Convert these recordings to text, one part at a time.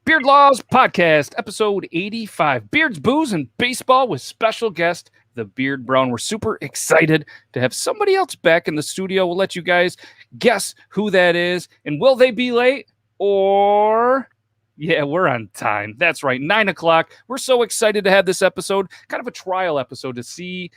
Beard Laws Podcast, episode 85. Beards, Booze, and Baseball with special guest, the Beard Brown. We're super excited to have somebody else back in the studio. We'll let you guys guess who that is. And will they be late? Or... yeah, we're on time. That's right, 9 o'clock. We're so excited to have this episode, kind of a trial episode to see,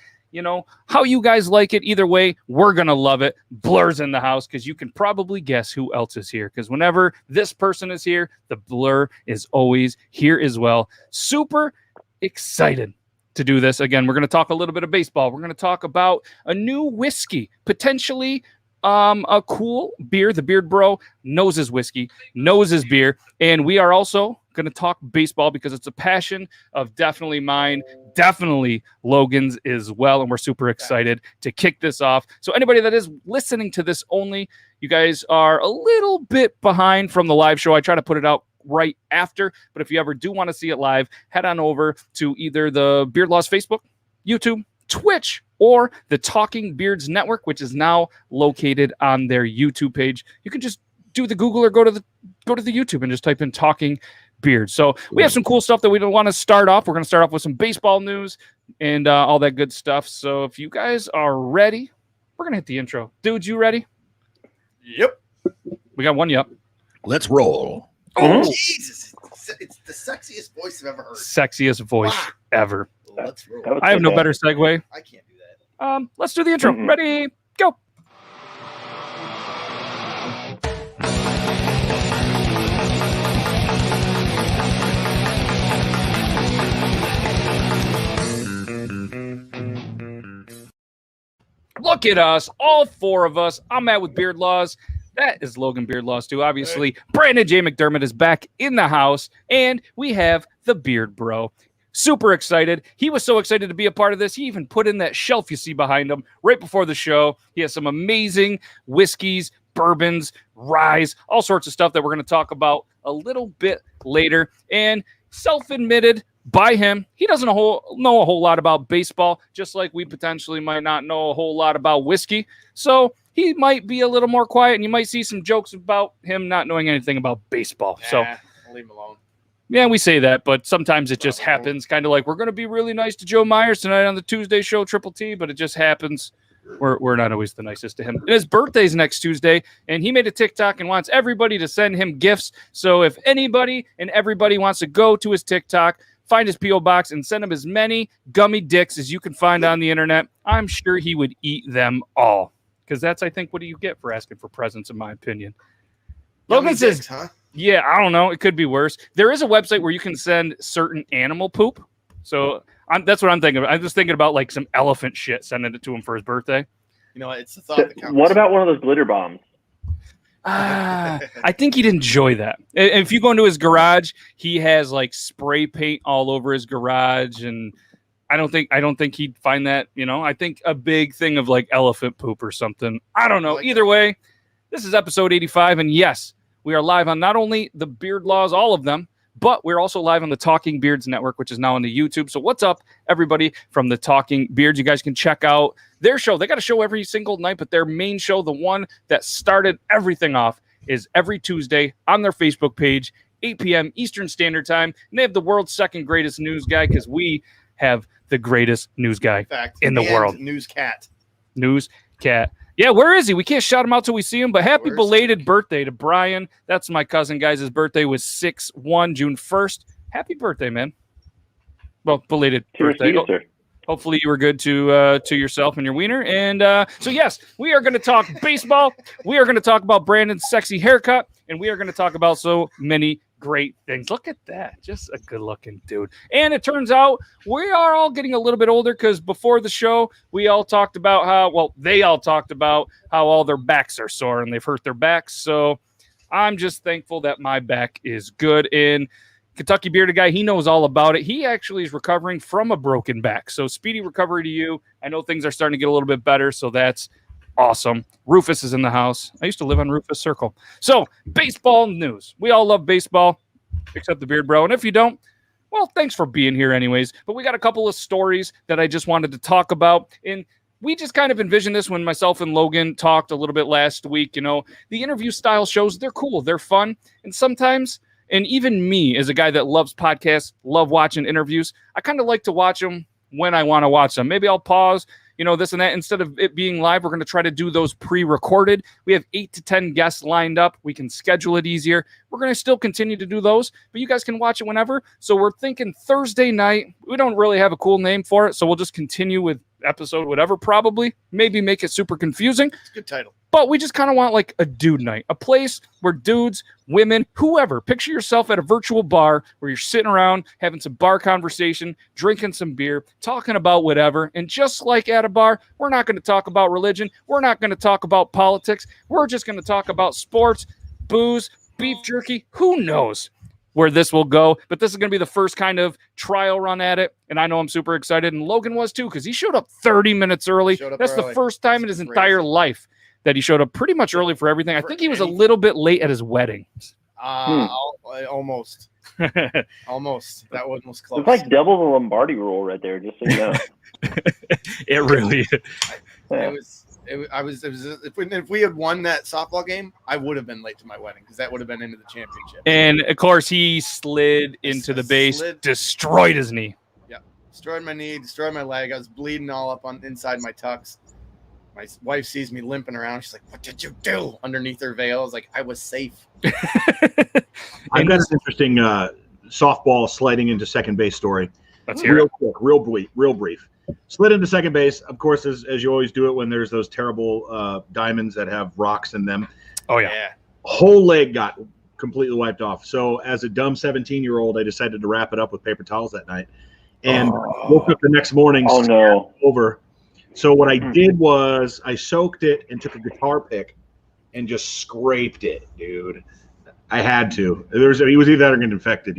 how you guys like it. Either way, we're going to love it. Blur's in the house because you can probably guess who else is here. Because whenever this person is here, the Blur is always here as well. Super excited to do this. Again, we're going to talk a little bit of baseball. We're going to talk about a new whiskey, potentially a cool beer. The Beard Bro knows his whiskey, knows his beer, and we are also going to talk baseball because it's a passion of definitely mine, definitely Logan's as well, and we're super excited to kick this off. So anybody that is listening to this only, you guys are a little bit behind from the live show. I try to put it out right after, but if you ever do want to see it live, head on over to either the Beard Laws Facebook, YouTube, Twitch, or the Talking Beards Network, which is now located on their YouTube page. You can just do the Google or go to the YouTube and just type in Talking Beards. So we have some cool stuff that we don't want to start off. We're going to start off with some baseball news and all that good stuff. So if you guys are ready, we're going to hit the intro. Dudes, you ready? Yep. We got one. Yep. Let's roll. Oh, Jesus. It's the sexiest voice I've ever heard. Sexiest voice ever. Let's roll. I have no better segue. I can't do that. Let's do the intro. Ready? Go. Look at us, all four of us. I'm Matt with Beard Laws. That is Logan Beard Laws too, obviously. Brandon J. McDermott is back in the house, and we have the Beard Bro. Super excited. He was so excited to be a part of this. He even put in that shelf you see behind him right before the show. He has some amazing whiskeys, bourbons, ryes, all sorts of stuff that we're going to talk about a little bit later. And self-admitted by him, he doesn't know a whole lot about baseball, just like we potentially might not know a whole lot about whiskey. So he might be a little more quiet, and you might see some jokes about him not knowing anything about baseball. So I'll leave him alone. Yeah, we say that, but sometimes it just happens. Kind of like we're going to be really nice to Joe Myers tonight on the Tuesday show, Triple T, but it just happens. We're not always the nicest to him. And his birthday's next Tuesday, and he made a TikTok and wants everybody to send him gifts. So if anybody and everybody wants to go to his TikTok, find his P.O. box, and send him as many gummy dicks as you can find on the internet, I'm sure he would eat them all. Because that's, I think, what do you get for asking for presents, in my opinion. Logan says, dicks, huh? Yeah, I don't know. It could be worse. There is a website where you can send certain animal poop. So that's what I'm thinking about. I'm just thinking about like some elephant shit, sending it to him for his birthday. You know, it's the thought that counts. What about one of those glitter bombs? I think he'd enjoy that. If you go into his garage, he has like spray paint all over his garage, and I don't think he'd find that, I think a big thing of like elephant poop or something. I don't know. Either way, this is episode 85, and yes, we are live on not only the Beard Laws, all of them, but we're also live on the Talking Beards Network, which is now on the YouTube. So what's up, everybody from the Talking Beards? You guys can check out their show. They got a show every single night, but their main show, the one that started everything off, is every Tuesday on their Facebook page, 8 p.m. Eastern Standard Time. And they have the world's second greatest news guy because we have the greatest news guy in the world. News cat. Yeah, where is he? We can't shout him out till we see him, but happy belated birthday to Brian. That's my cousin, guys. His birthday was 6/1, June 1st. Happy birthday, man. Well, belated birthday. Hopefully you were good to yourself and your wiener. And so, yes, we are going to talk baseball. We are going to talk about Brandon's sexy haircut, and we are going to talk about so many great things. Look at that. Just a good-looking dude. And it turns out we are all getting a little bit older because before the show, they all talked about how all their backs are sore and they've hurt their backs. So I'm just thankful that my back is good. And Kentucky Bearded Guy, he knows all about it. He actually is recovering from a broken back. So speedy recovery to you. I know things are starting to get a little bit better, so that's awesome. Rufus is in the house. I used to live on Rufus Circle. So, baseball news. We all love baseball, except the Beard Bro. And if you don't, well, thanks for being here anyways. But we got a couple of stories that I just wanted to talk about. And we just kind of envisioned this when myself and Logan talked a little bit last week. The interview style shows, they're cool. They're fun. And sometimes And even me, as a guy that loves podcasts, love watching interviews, I kind of like to watch them when I want to watch them. Maybe I'll pause, this and that. Instead of it being live, we're going to try to do those pre-recorded. We have 8 to 10 guests lined up. We can schedule it easier. We're going to still continue to do those, but you guys can watch it whenever. So we're thinking Thursday night. We don't really have a cool name for it, so we'll just continue with episode whatever, probably. Maybe make it super confusing. It's a good title. But we just kind of want like a dude night, a place where dudes, women, whoever, picture yourself at a virtual bar where you're sitting around having some bar conversation, drinking some beer, talking about whatever. And just like at a bar, we're not going to talk about religion. We're not going to talk about politics. We're just going to talk about sports, booze, beef jerky. Who knows where this will go? But this is going to be the first kind of trial run at it. And I know I'm super excited. And Logan was too, because he showed up 30 minutes early. That's early. The first time in his entire life that he showed up pretty much early for everything. I think he was a little bit late at his wedding. Almost. Almost. That one was close. It's like double the Lombardi rule right there, just so you know. It really is. If we had won that softball game, I would have been late to my wedding because that would have been into the championship. And of course, he slid into the base, destroyed his knee. Yeah, destroyed my knee, destroyed my leg. I was bleeding all up on inside my tux. My wife sees me limping around. She's like, "What did you do?" Underneath her veil, I was like, "I was safe." I've got an interesting softball sliding into second base story. Let's hear real it. quick, real brief. Slid into second base, of course, as you always do it when there's those terrible diamonds that have rocks in them. Oh, yeah. Whole leg got completely wiped off. So as a dumb 17-year-old, I decided to wrap it up with paper towels that night. And woke up the next morning over. So what I did was I soaked it and took a guitar pick and just scraped it, dude. I had to. It was either that or getting infected,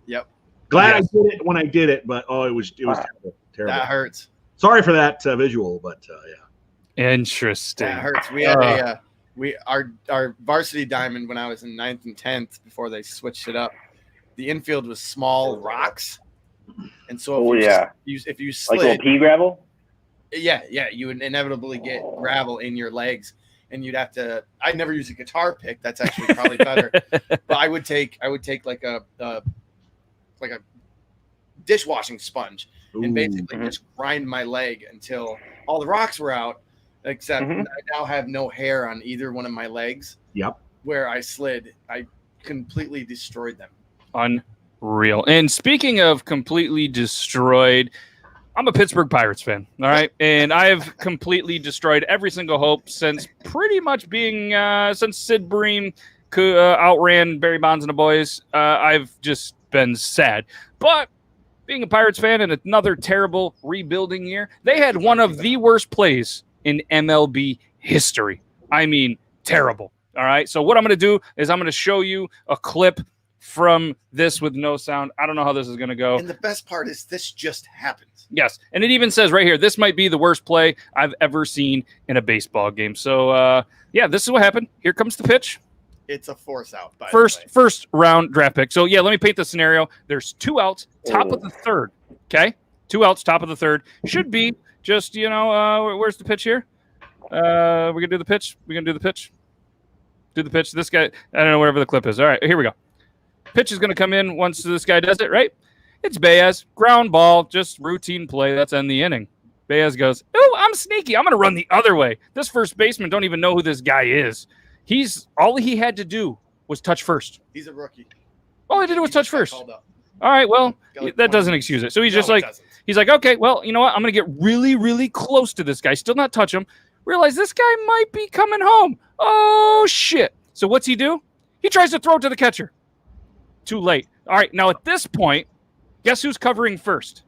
Yep. Glad I did it when I did it, but it was terrible. That hurts. Sorry for that visual, but yeah. Interesting. That hurts. We had our varsity diamond when I was in 9th and 10th before they switched it up. The infield was small rocks, and so if you slid, like a little pea gravel. Yeah, you would inevitably get gravel in your legs, and you'd have to. I'd never use a guitar pick. That's actually probably better. But I would take like a dishwashing sponge and basically just grind my leg until all the rocks were out. Except I now have no hair on either one of my legs. Yep. Where I slid, I completely destroyed them. Unreal. And speaking of completely destroyed, I'm a Pittsburgh Pirates fan, all right? And I have completely destroyed every single hope since pretty much being since Sid Bream outran Barry Bonds and the boys. I've just been sad. But being a Pirates fan in another terrible rebuilding year, they had one of the worst plays in MLB history. I mean, terrible, all right? So what I'm going to do is I'm going to show you a clip from this with no sound. I don't know how this is going to go. And the best part is this just happened. Yes, and it even says right here, this might be the worst play I've ever seen in a baseball game. So, this is what happened. Here comes the pitch. It's a force out. First round draft pick. So, let me paint the scenario. There's 2 outs, top of the third, okay? 2 outs, top of the third. Should be just, where's the pitch here? We're going to do the pitch. We're going to do the pitch. Do the pitch. This guy, I don't know, whatever the clip is. All right, here we go. Pitch is going to come in once this guy does it, right? It's Baez, ground ball, just routine play. That's end the inning. Baez goes, "Oh, I'm sneaky. I'm going to run the other way." This first baseman don't even know who this guy is. All he had to do was touch first. He's a rookie. All he did was touch first. All right, well, that doesn't excuse it. So he's just he's like, okay, well, you know what? I'm going to get really, really close to this guy. Still not touch him. Realize this guy might be coming home. Oh, shit. So what's he do? He tries to throw it to the catcher. Too late. All right, now at this point, guess who's covering first?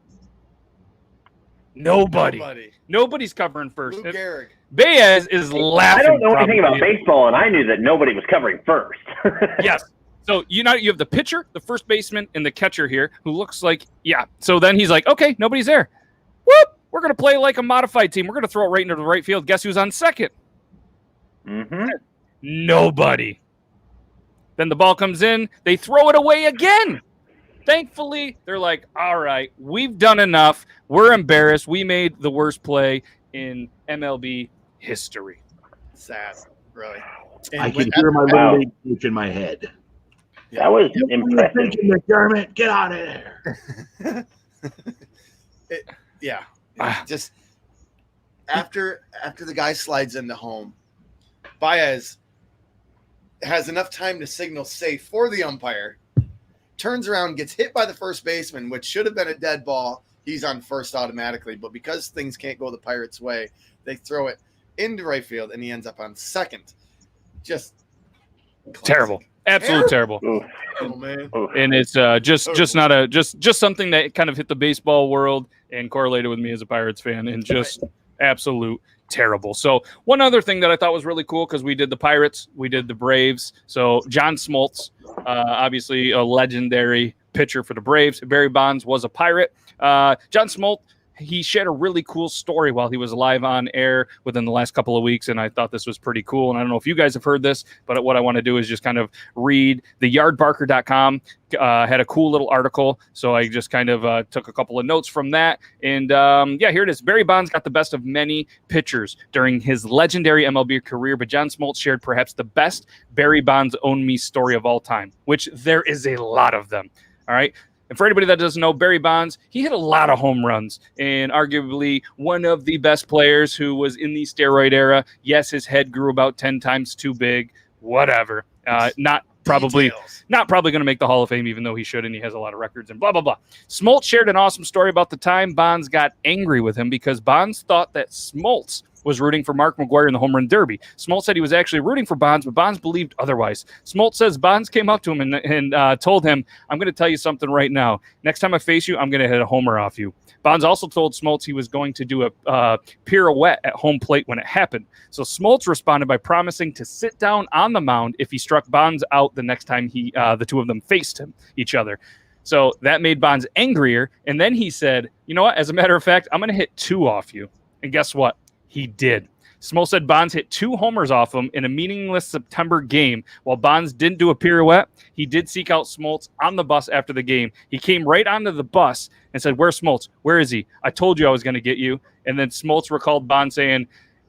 Nobody. Nobody's covering first. Lou Gehrig. Baez is laughing. I don't know anything about baseball, and I knew that nobody was covering first. Yes. So you have the pitcher, the first baseman, and the catcher here, who looks like, So then he's like, okay, nobody's there. Whoop! We're going to play like a modified team. We're going to throw it right into the right field. Guess who's on second? Nobody. Then the ball comes in. They throw it away again. Thankfully, they're like, all right, we've done enough. We're embarrassed. We made the worst play in MLB history. Sad, really. I can hear my little league coach in my head. That was impressive. McDermott, get out of there. Just after the guy slides into home, Baez has enough time to signal safe for the umpire, turns around, gets hit by the first baseman, which should have been a dead ball. He's on first automatically, but because things can't go the Pirates' way, they throw it into right field, and he ends up on second. Just terrible. Absolutely terrible. Oh, man. And it's just something that kind of hit the baseball world and correlated with me as a Pirates fan, and just absolute terrible. So one other thing that I thought was really cool, because we did the Pirates, we did the Braves. So John Smoltz, obviously a legendary pitcher for the Braves. Barry Bonds was a Pirate. John Smoltz, he shared a really cool story while he was live on air within the last couple of weeks, and I thought this was pretty cool. And I don't know if you guys have heard this, but what I want to do is just kind of read the yardbarker.com. Had a cool little article, so I just kind of took a couple of notes from that. And here it is. Barry Bonds got the best of many pitchers during his legendary MLB career, but John Smoltz shared perhaps the best Barry Bonds own me story of all time, which there is a lot of them. All right. And for anybody that doesn't know, Barry Bonds, he hit a lot of home runs, and arguably one of the best players who was in the steroid era. Yes, his head grew about 10 times too big, whatever. Not probably going to make the Hall of Fame, even though he should, and he has a lot of records and blah, blah, blah. Smoltz shared an awesome story about the time Bonds got angry with him because Bonds thought that Smoltz was rooting for Mark McGwire in the home run derby. Smoltz said he was actually rooting for Bonds, but Bonds believed otherwise. Smoltz says Bonds came up to him and told him, "I'm going to tell you something right now. Next time I face you, I'm going to hit a homer off you." Bonds also told Smoltz he was going to do a pirouette at home plate when it happened. So Smoltz responded by promising to sit down on the mound if he struck Bonds out the next time the two of them faced each other. So that made Bonds angrier, and then he said, "You know what? As a matter of fact, I'm going to hit 2 off you." And guess what? He did. Smoltz said Bonds hit 2 homers off him in a meaningless September game. While Bonds didn't do a pirouette, he did seek out Smoltz on the bus after the game. He came right onto the bus and said, "Where's Smoltz? Where is he? I told you I was going to get you." And then Smoltz recalled Bonds saying,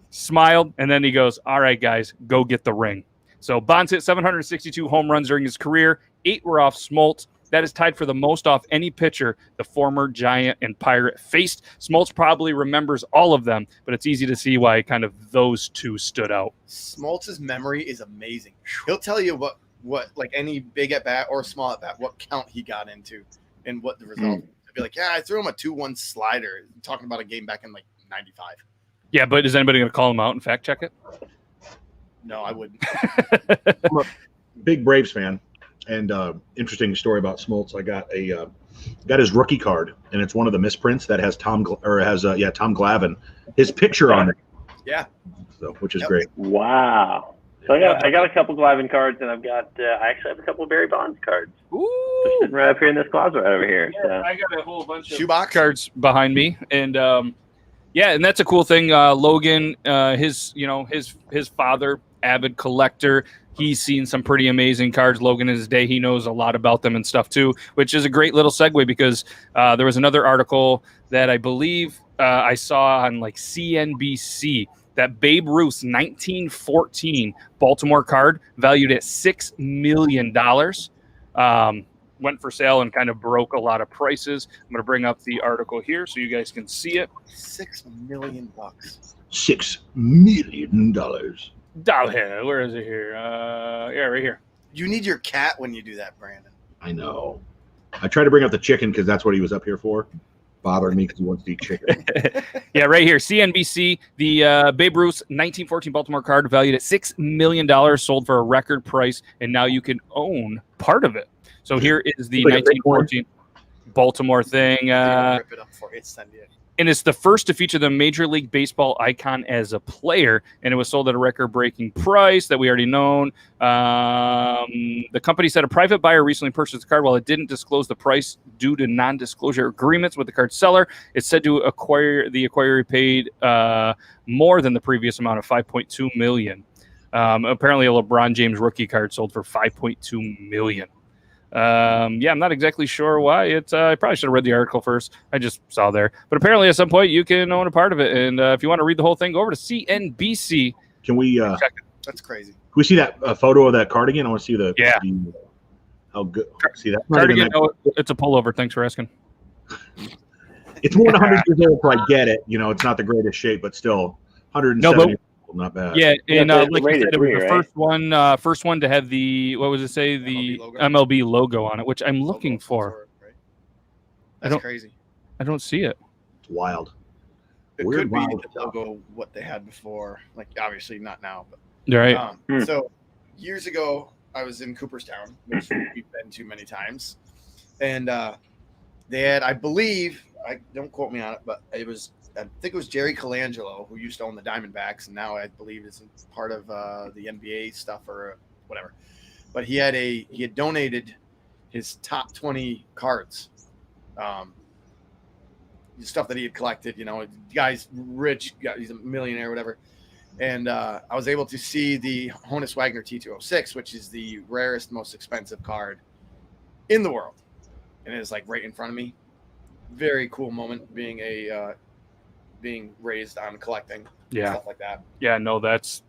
smiled, and then he goes, "All right, guys, go get the ring." So Bonds hit 762 home runs during his career. 8 were off Smoltz. That is tied for the most off any pitcher the former Giant and Pirate faced. Smoltz probably remembers all of them, but it's easy to see why kind of those two stood out. Smoltz's memory is amazing. He'll tell you what like any big at bat or small at bat, what count he got into and what the result. He'll be like, "Yeah, I threw him a 2-1 slider." I'm talking about a game back in like '95. Yeah, but is anybody going to call him out and fact check it? No, I wouldn't. I'm a big Braves fan. And interesting story about Smoltz. I got his rookie card, and it's one of the misprints that has Tom Glavine, his picture on it. Yeah, so which is great. Wow. So I got a couple Glavine cards, and I actually have a couple Barry Bonds cards. Ooh. They're sitting right up here in this closet right over here. Yeah, So. I got a whole bunch of shoebox cards behind me, and and that's a cool thing. Logan, his father, avid collector. He's seen some pretty amazing cards, Logan, in his day. He knows a lot about them and stuff, too, which is a great little segue because there was another article that I believe I saw on like CNBC that Babe Ruth's 1914 Baltimore card valued at $6 million went for sale and kind of broke a lot of prices. I'm going to bring up the article here so you guys can see it. $6 million. $6 million. Down here. Where is it here? Right here. You need your cat when you do that, Brandon. I know. I tried to bring up the chicken because that's what he was up here for. Bothering me because he wants to eat chicken. Yeah, right here. CNBC, the Babe Ruth's 1914 Baltimore card valued at $6 million, sold for a record price, and now you can own part of it. So here is the 1914 Baltimore thing. Rip it up for it, send it. And it's the first to feature the Major League Baseball icon as a player, and it was sold at a record-breaking price that we already known. The company said a private buyer recently purchased the card. While it didn't disclose the price due to non-disclosure agreements with the card seller, it's said to the acquirer paid more than the previous amount of $5.2 million. Apparently, a LeBron James rookie card sold for $5.2 million. I'm not exactly sure why. I probably should have read the article first. I just saw there. But apparently at some point you can own a part of it. And if you want to read the whole thing, go over to CNBC. Can we That's crazy. Can we see that photo of that card again? I want to see the Oh, good. See that? Cardigan, no, it's a pullover. Thanks for asking. It's more than 100 years old, so I get it. You know, it's not the greatest shape, but still 170. Not bad. Yeah, and like you said, it was three, the first one to have the what was it say the MLB logo on it, which I'm looking for. Right? That's crazy. I don't see it. It's wild. It Weird, could be wild the logo what they had before, like obviously not now, but Right. So years ago, I was in Cooperstown, which we've been to many times, and they had, I believe, don't quote me on it, but I think it was Jerry Colangelo who used to own the Diamondbacks, and now I believe is part of the NBA stuff or whatever. But he had donated his top 20 cards, stuff that he had collected. You know, guy's rich, he's a millionaire, whatever. And I was able to see the Honus Wagner T206, which is the rarest, most expensive card in the world, and it is like right in front of me. Very cool moment being raised on collecting, stuff like that. Yeah, no, that's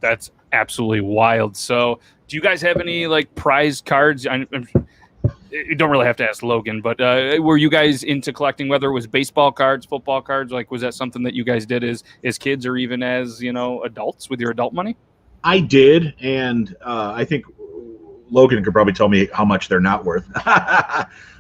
absolutely wild. So, do you guys have any like prize cards? You don't really have to ask Logan, but were you guys into collecting, whether it was baseball cards, football cards? Like, was that something that you guys did as kids or even as, adults with your adult money? I did, and I think Logan could probably tell me how much they're not worth.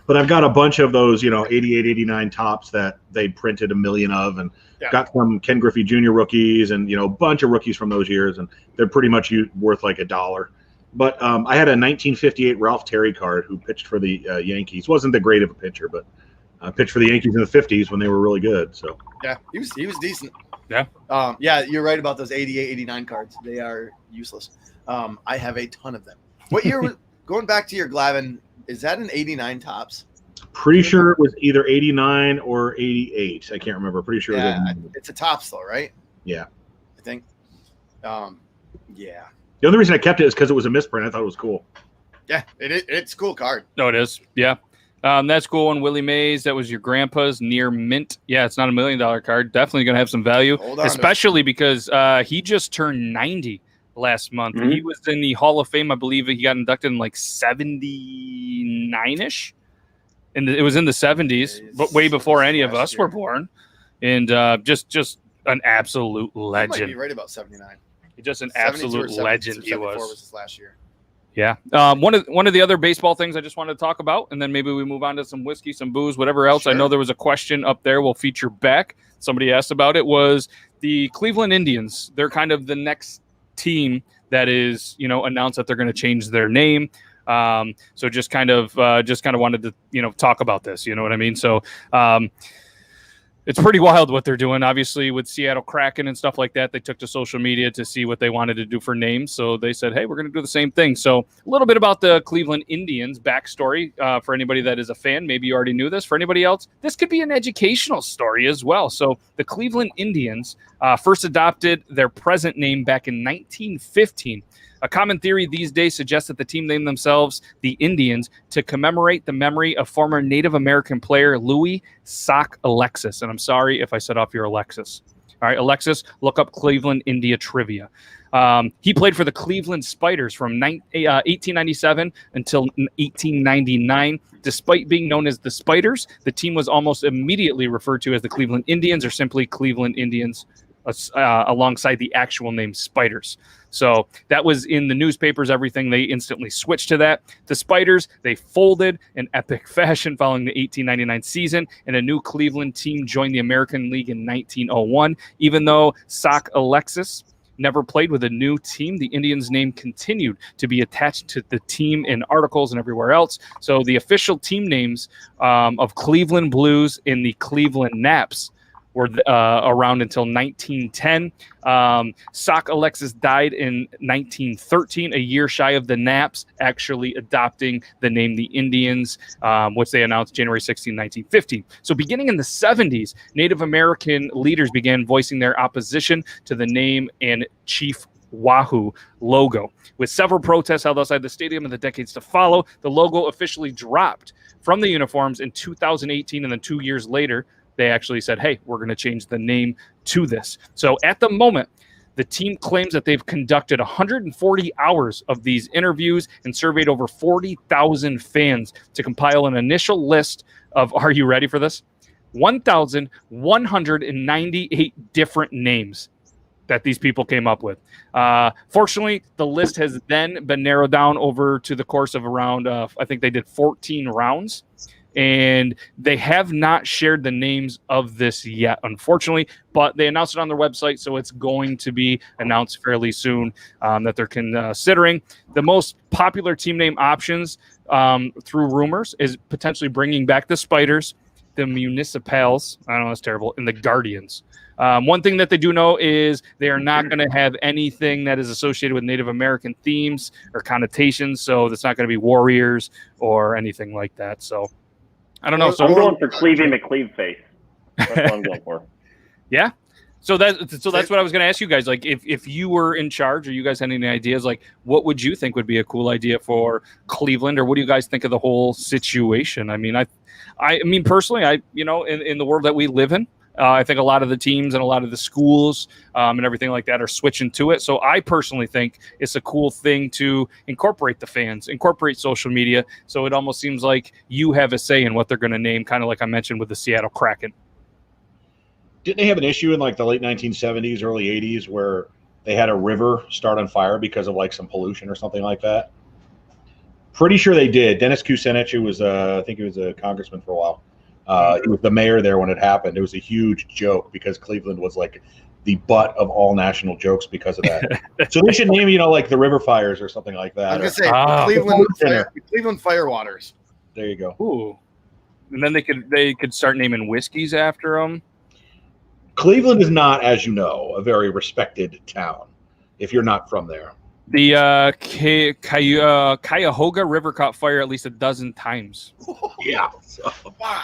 But I've got a bunch of those, 88, 89 tops that they printed 1 million of, and got some Ken Griffey Jr. rookies and, a bunch of rookies from those years, and they're pretty much worth like $1. But I had a 1958 Ralph Terry card who pitched for the Yankees. Wasn't that great of a pitcher, but pitched for the Yankees in the 50s when they were really good. So yeah, he was decent. Yeah. Yeah, you're right about those 88, 89 cards. They are useless. I have a ton of them. What year going back to your Glavin, is that an 89 tops? Pretty sure it was either 89 or 88. I can't remember. Pretty sure it's a tops though, right? Yeah. I think. Yeah. The only reason I kept it is because it was a misprint. I thought it was cool. Yeah, it's a cool card. No, it is. Yeah. That's cool. And Willie Mays, that was your grandpa's near mint. Yeah, it's not $1 million card. Definitely going to have some value, especially because he just turned 90 last month. Mm-hmm. He was in the Hall of Fame. I believe he got inducted in like 79-ish. And it was in the 70s, but way before any of us were born. And just an absolute legend. You might be right about 79. Just an absolute legend he was. Was his last year. Yeah. One of the other baseball things I just wanted to talk about, and then maybe we move on to some whiskey, some booze, whatever else. Sure. I know there was a question up there we'll feature back. Somebody asked about it, was the Cleveland Indians. They're kind of the next team that is, announced that they're going to change their name. So just kind of wanted to, talk about this, you know what I mean? So, it's pretty wild what they're doing. Obviously, with Seattle Kraken and stuff like that, they took to social media to see what they wanted to do for names. So they said, hey, we're going to do the same thing. So a little bit about the Cleveland Indians backstory for anybody that is a fan. Maybe you already knew this. For anybody else, this could be an educational story as well. So the Cleveland Indians first adopted their present name back in 1915. A common theory these days suggests that the team named themselves the Indians to commemorate the memory of former Native American player Louis Sock Alexis. And I'm sorry if I set off your Alexis. All right, Alexis, look up Cleveland India trivia. He played for the Cleveland Spiders from 1897 until 1899. Despite being known as the Spiders, the team was almost immediately referred to as the Cleveland Indians, or simply Cleveland Indians, alongside the actual name Spiders. So that was in the newspapers, everything. They instantly switched to that. The Spiders, they folded in epic fashion following the 1899 season, and a new Cleveland team joined the American League in 1901. Even though Sock Alexis never played with a new team, the Indians' name continued to be attached to the team in articles and everywhere else. So the official team names of Cleveland Blues and the Cleveland Naps were around until 1910. Sock Alexis died in 1913, a year shy of the Naps actually adopting the name the Indians, which they announced January 16, 1915. So beginning in the 70s, Native American leaders began voicing their opposition to the name and Chief Wahoo logo. With several protests held outside the stadium in the decades to follow, the logo officially dropped from the uniforms in 2018, and then 2 years later, they actually said, hey, we're going to change the name to this. So at the moment, The team claims that they've conducted 140 hours of these interviews and surveyed over 40,000 fans to compile an initial list of, are you ready for this? 1,198 different names that these people came up with. Fortunately, the list has then been narrowed down over to the course of around, I think they did 14 rounds. And they have not shared the names of this yet, unfortunately, but they announced it on their website, so it's going to be announced fairly soon that they're considering. The most popular team name options through rumors is potentially bringing back the Spiders, the Municipals, I don't know, that's terrible, and the Guardians. One thing that they do know is they are not going to have anything that is associated with Native American themes or connotations, so it's not going to be Warriors or anything like that, so I don't know. So I'm going for Clevey McCleve face. That's what I'm going for. Yeah. So that's what I was going to ask you guys. Like, if you were in charge, or you guys had any ideas, like, what would you think would be a cool idea for Cleveland, or what do you guys think of the whole situation? I mean, I mean, personally, in the world that we live in, I think a lot of the teams and a lot of the schools and everything like that are switching to it. So I personally think it's a cool thing to incorporate the fans, incorporate social media. So it almost seems like you have a say in what they're going to name, kind of like I mentioned with the Seattle Kraken. Didn't they have an issue in like the late 1970s, early 80s where they had a river start on fire because of like some pollution or something like that? Pretty sure they did. Dennis Kucinich, who was, I think he was a congressman for a while. He was the mayor there when it happened. It was a huge joke because Cleveland was like the butt of all national jokes because of that. So they should name, like the River Fires or something like that. I'm going to say Cleveland Firewaters. There you go. Ooh. And then they could start naming whiskeys after them. Cleveland is not, as you know, a very respected town if you're not from there. The Cuyahoga River caught fire at least a dozen times. Yeah. Wow.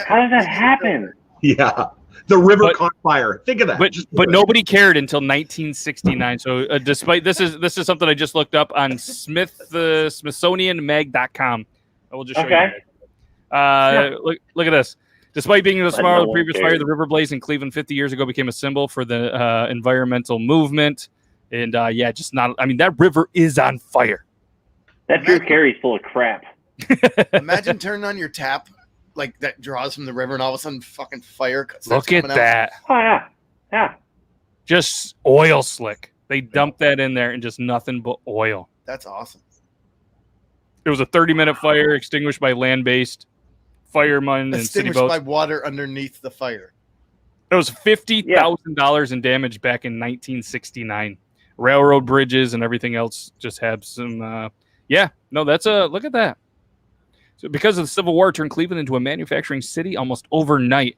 How does that happen? Yeah. The river caught fire. Think of that. But nobody cared until 1969. So despite this is something I just looked up on SmithsonianMag.com. I will just show you. Look at this. Despite being the smaller of the previous fire, the river blaze in Cleveland 50 years ago became a symbol for the environmental movement. And that river is on fire. That Drew Carey's full of crap. Imagine turning on your tap like that draws from the river, and all of a sudden, fucking fire. Look at that! Oh yeah. Just oil slick. They dumped that in there, and just nothing but oil. That's awesome. It was a 30-minute fire extinguished by land-based firemen and city boats. By water underneath the fire. It was $50,000 in damage back in 1969. Railroad bridges and everything else just had some. Look at that. So because of the Civil War, it turned Cleveland into a manufacturing city almost overnight,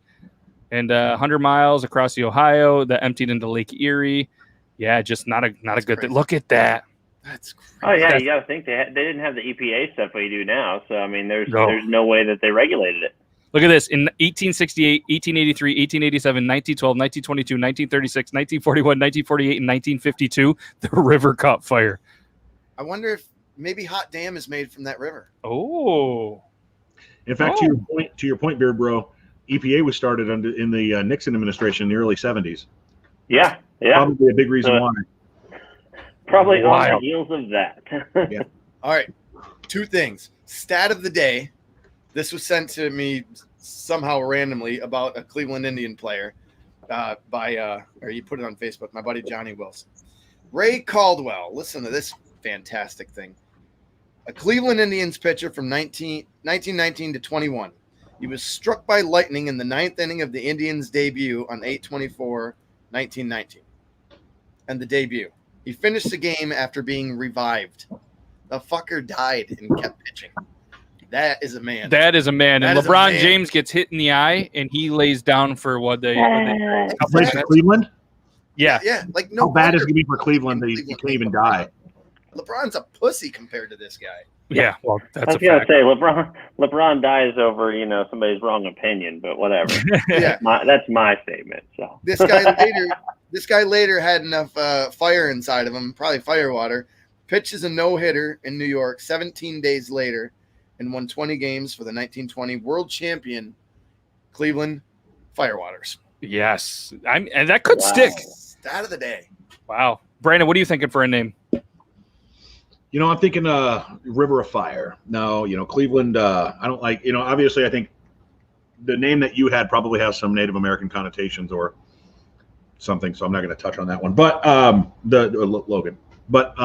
and 100 miles across the Ohio that emptied into Lake Erie. Yeah, just not a good thing. Look at that. That's crazy. Oh yeah, you got to think they didn't have the EPA stuff we do now. So I mean, there's no way that they regulated it. Look at this. In 1868, 1883, 1887, 1912, 1922, 1936, 1941, 1948, and 1952, the river caught fire. I wonder if maybe Hot Dam is made from that river. Oh. In fact, to your point, Beard Bro, EPA was started in the Nixon administration in the early 70s. Yeah. Probably a big reason why. Probably on the heels of that. Yeah. All right. 2 things. Stat of the day. This was sent to me somehow randomly about a Cleveland Indian player or you put it on Facebook, my buddy Johnny Wilson. Ray Caldwell, listen to this fantastic thing. A Cleveland Indians pitcher from 1919 to 21. He was struck by lightning in the 9th inning of the Indians' debut on 8/24/1919. And the debut. He finished the game after being revived. The fucker died and kept pitching. That is a man. That is a man. And LeBron James gets hit in the eye, and he lays down for what they Cleveland? Yeah. Yeah. Like, no. How bad is it going to be for Cleveland that he can't even die? LeBron's a pussy compared to this guy. Yeah, well, that's I was going to say, LeBron dies over, somebody's wrong opinion, but whatever. Yeah. That's my statement. So This guy later had enough fire inside of him, probably firewater, pitches a no-hitter in New York 17 days later, and won 20 games for the 1920 world champion Cleveland Firewaters. Yes. And that could stick. Stat of the day. Wow. Brandon, what are you thinking for a name? I'm thinking River of Fire. No, Cleveland, I don't like, obviously I think the name that you had probably has some Native American connotations or something, so I'm not going to touch on that one. But Logan. But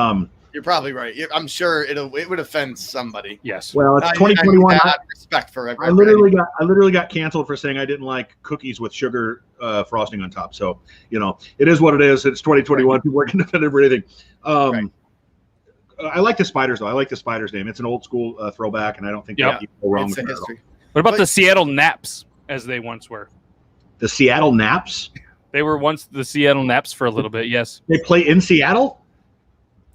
you're probably right. I'm sure it would offend somebody. Yes. Well, it's 2021. I have respect for I literally got canceled for saying I didn't like cookies with sugar frosting on top. So it is what it is. It's 2021. Right. People are getting offended for anything. Right. I like the Spiders though. I like the Spiders name. It's an old school throwback, and I don't think that people go wrong with it. What about the Seattle Naps, as they once were? The Seattle Naps? They were once the Seattle Naps for a little bit. Yes. They play in Seattle.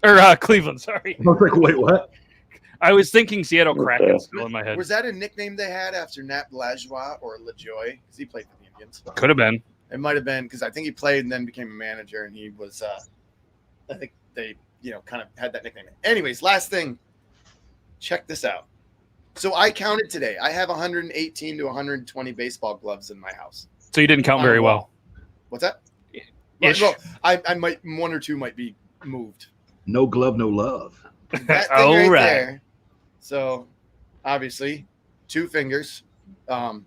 Or Cleveland, sorry. I was like, wait, what? I was thinking Seattle Kraken still in my head. Was that a nickname they had after Nat Lajoie or LaJoy? Because he played for the Indians. Could have been. It might have been because I think he played and then became a manager, and he was. I think they, kind of had that nickname. Anyways, last thing. Check this out. So I counted today. I have 118 to 120 baseball gloves in my house. So you didn't count very well. What's that? Ish. Well, I might one or two might be moved. No glove, no love. That thing right there. So, obviously, 2 fingers. Is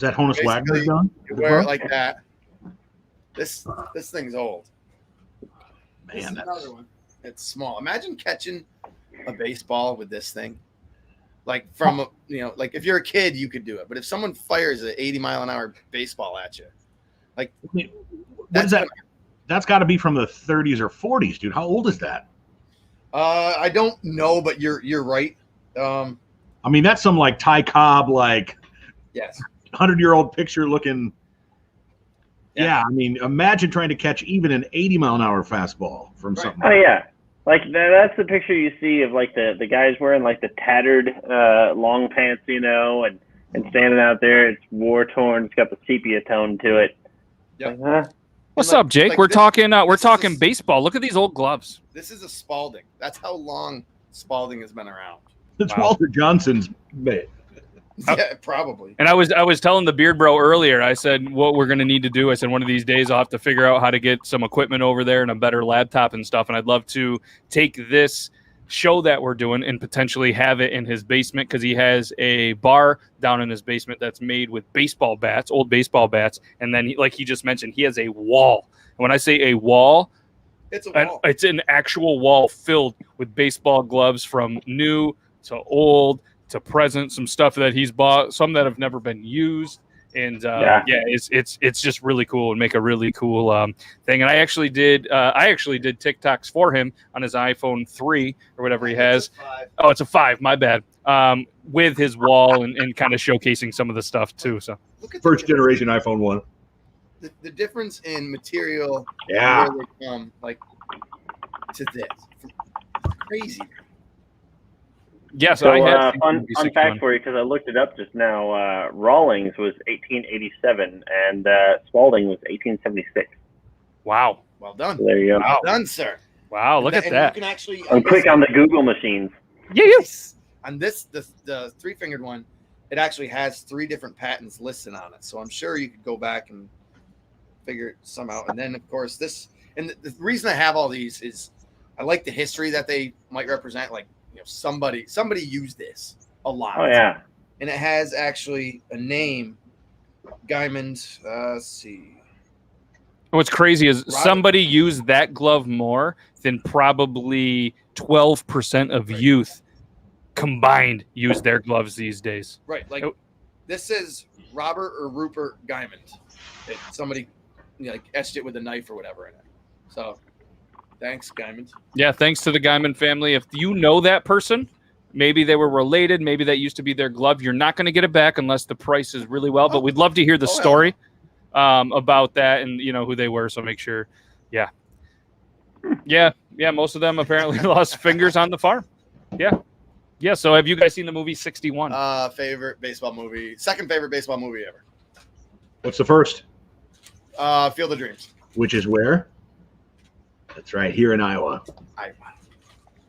that Honus Wagner done? You wear it like that. This thing's old. Man, that's another one. It's small. Imagine catching a baseball with this thing. Like from like if you're a kid, you could do it. But if someone fires an 80-mile-an-hour baseball at you, like what is that? That's got to be from the 30s or 40s, dude. How old is that? I don't know, but you're right. I mean, that's some like Ty Cobb, yes, 100-year-old picture looking. Yeah, I mean, imagine trying to catch even an 80-mile-an-hour fastball from something. Oh yeah, that's the picture you see of the guys wearing the tattered long pants, and standing out there. It's war torn. It's got the sepia tone to it. Yeah. What's up, Jake? We're talking baseball. Look at these old gloves. This is a Spalding. That's how long Spalding has been around. It's Walter Johnson's mate. Yeah, probably. And I was telling the Beard Bro earlier, I said what we're going to need to do. I said one of these days I'll have to figure out how to get some equipment over there and a better laptop and stuff. And I'd love to take this show that we're doing and potentially have it in his basement, because he has a bar down in his basement that's made with baseball bats, old baseball bats. And then, like he just mentioned, he has a wall. And when I say a wall, it's a wall. It's an actual wall filled with baseball gloves from new to old to present, some stuff that he's bought, some that have never been used. And it's just really cool and make a really cool thing. And I actually did TikToks for him on his iPhone 3 or whatever he has. Oh, it's a 5. My bad. With his wall and kind of showcasing some of the stuff too. So first generation iPhone 1. The difference in material, where they come to this, it's crazy. Yes, so, I had fun fact for you, because I looked it up just now. Rawlings was 1887 and Spalding was 1876. Wow. Well done. So there you go. Well done, sir. Wow, look at that. You can actually I'm quick on the Google machines. Yes. On this, the 3-fingered one, it actually has 3 different patents listed on it. So I'm sure you could go back and figure some out. And then, of course, this, and the reason I have all these is I like the history that they might represent. Like, somebody used this a lot. Oh yeah. And it has actually a name, Guymond. Let's see. What's crazy is somebody used that glove more than probably 12% of youth combined use their gloves these days. Right. Like this is Robert or Rupert Guymond. Somebody etched it with a knife or whatever in it. So thanks, Guymond. Yeah, thanks to the Guymond family. If you know that person, maybe they were related, maybe that used to be their glove, you're not going to get it back unless the price is really well. But we'd love to hear the story about that and, who they were. So make sure. Yeah. Most of them apparently lost fingers on the farm. Yeah. Yeah. So have you guys seen the movie 61? Favorite baseball movie. Second favorite baseball movie ever. What's the first? Field of Dreams. Which is where? That's right, here in Iowa.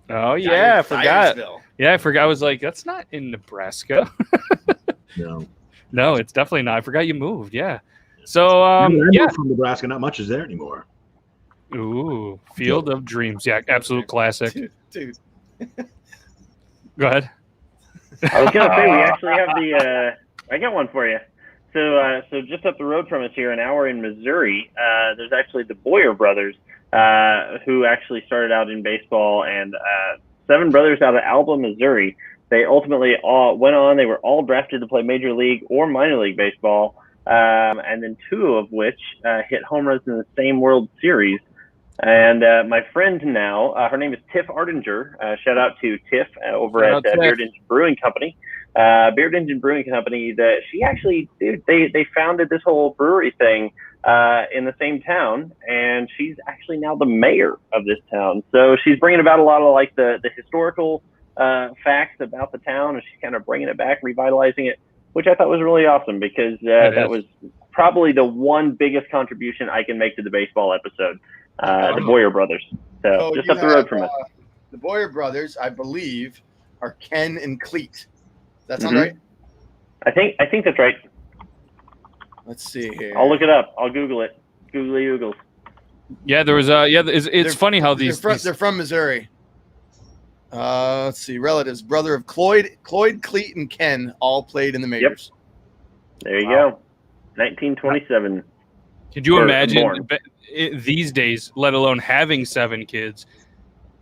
Oh, yeah, I forgot. Yeah, I forgot. I was like, that's not in Nebraska. No, it's definitely not. I forgot you moved, yeah. So, I moved from Nebraska. Not much is there anymore. Ooh, Field of Dreams. Yeah, absolute classic. Dude. Go ahead. I was gonna say we actually have the. I got one for you. So just up the road from us here, an hour in Missouri, there's actually the Boyer brothers, who actually started out in baseball, and 7 brothers out of Alba, Missouri. They ultimately all went on. They were all drafted to play Major League or minor league baseball, and then 2 of which hit home runs in the same World Series. And my friend now, her name is Tiff Ardinger. Shout out to Tiff over at Beard Engine Brewing Company. Beard Engine Brewing Company, that she actually, dude, they founded this whole brewery thing in the same town, and she's actually now the mayor of this town. So she's bringing about a lot of like the historical facts about the town, and she's kind of bringing it back, revitalizing it, which I thought was really awesome, because that was probably the one biggest contribution I can make to the baseball episode. The Boyer brothers. So just up the road from us. The Boyer brothers, I believe, are Ken and Cleet. That sound right? I think that's right. Let's see here. I'll look it up. I'll Google it. Googly Oogles. Yeah, there was it's funny how they're from Missouri. Let's see. Relatives. Brother of Cloyd, Cleet, and Ken all played in the majors. Yep. There you go. 1927. Could you imagine these days, let alone having 7 kids,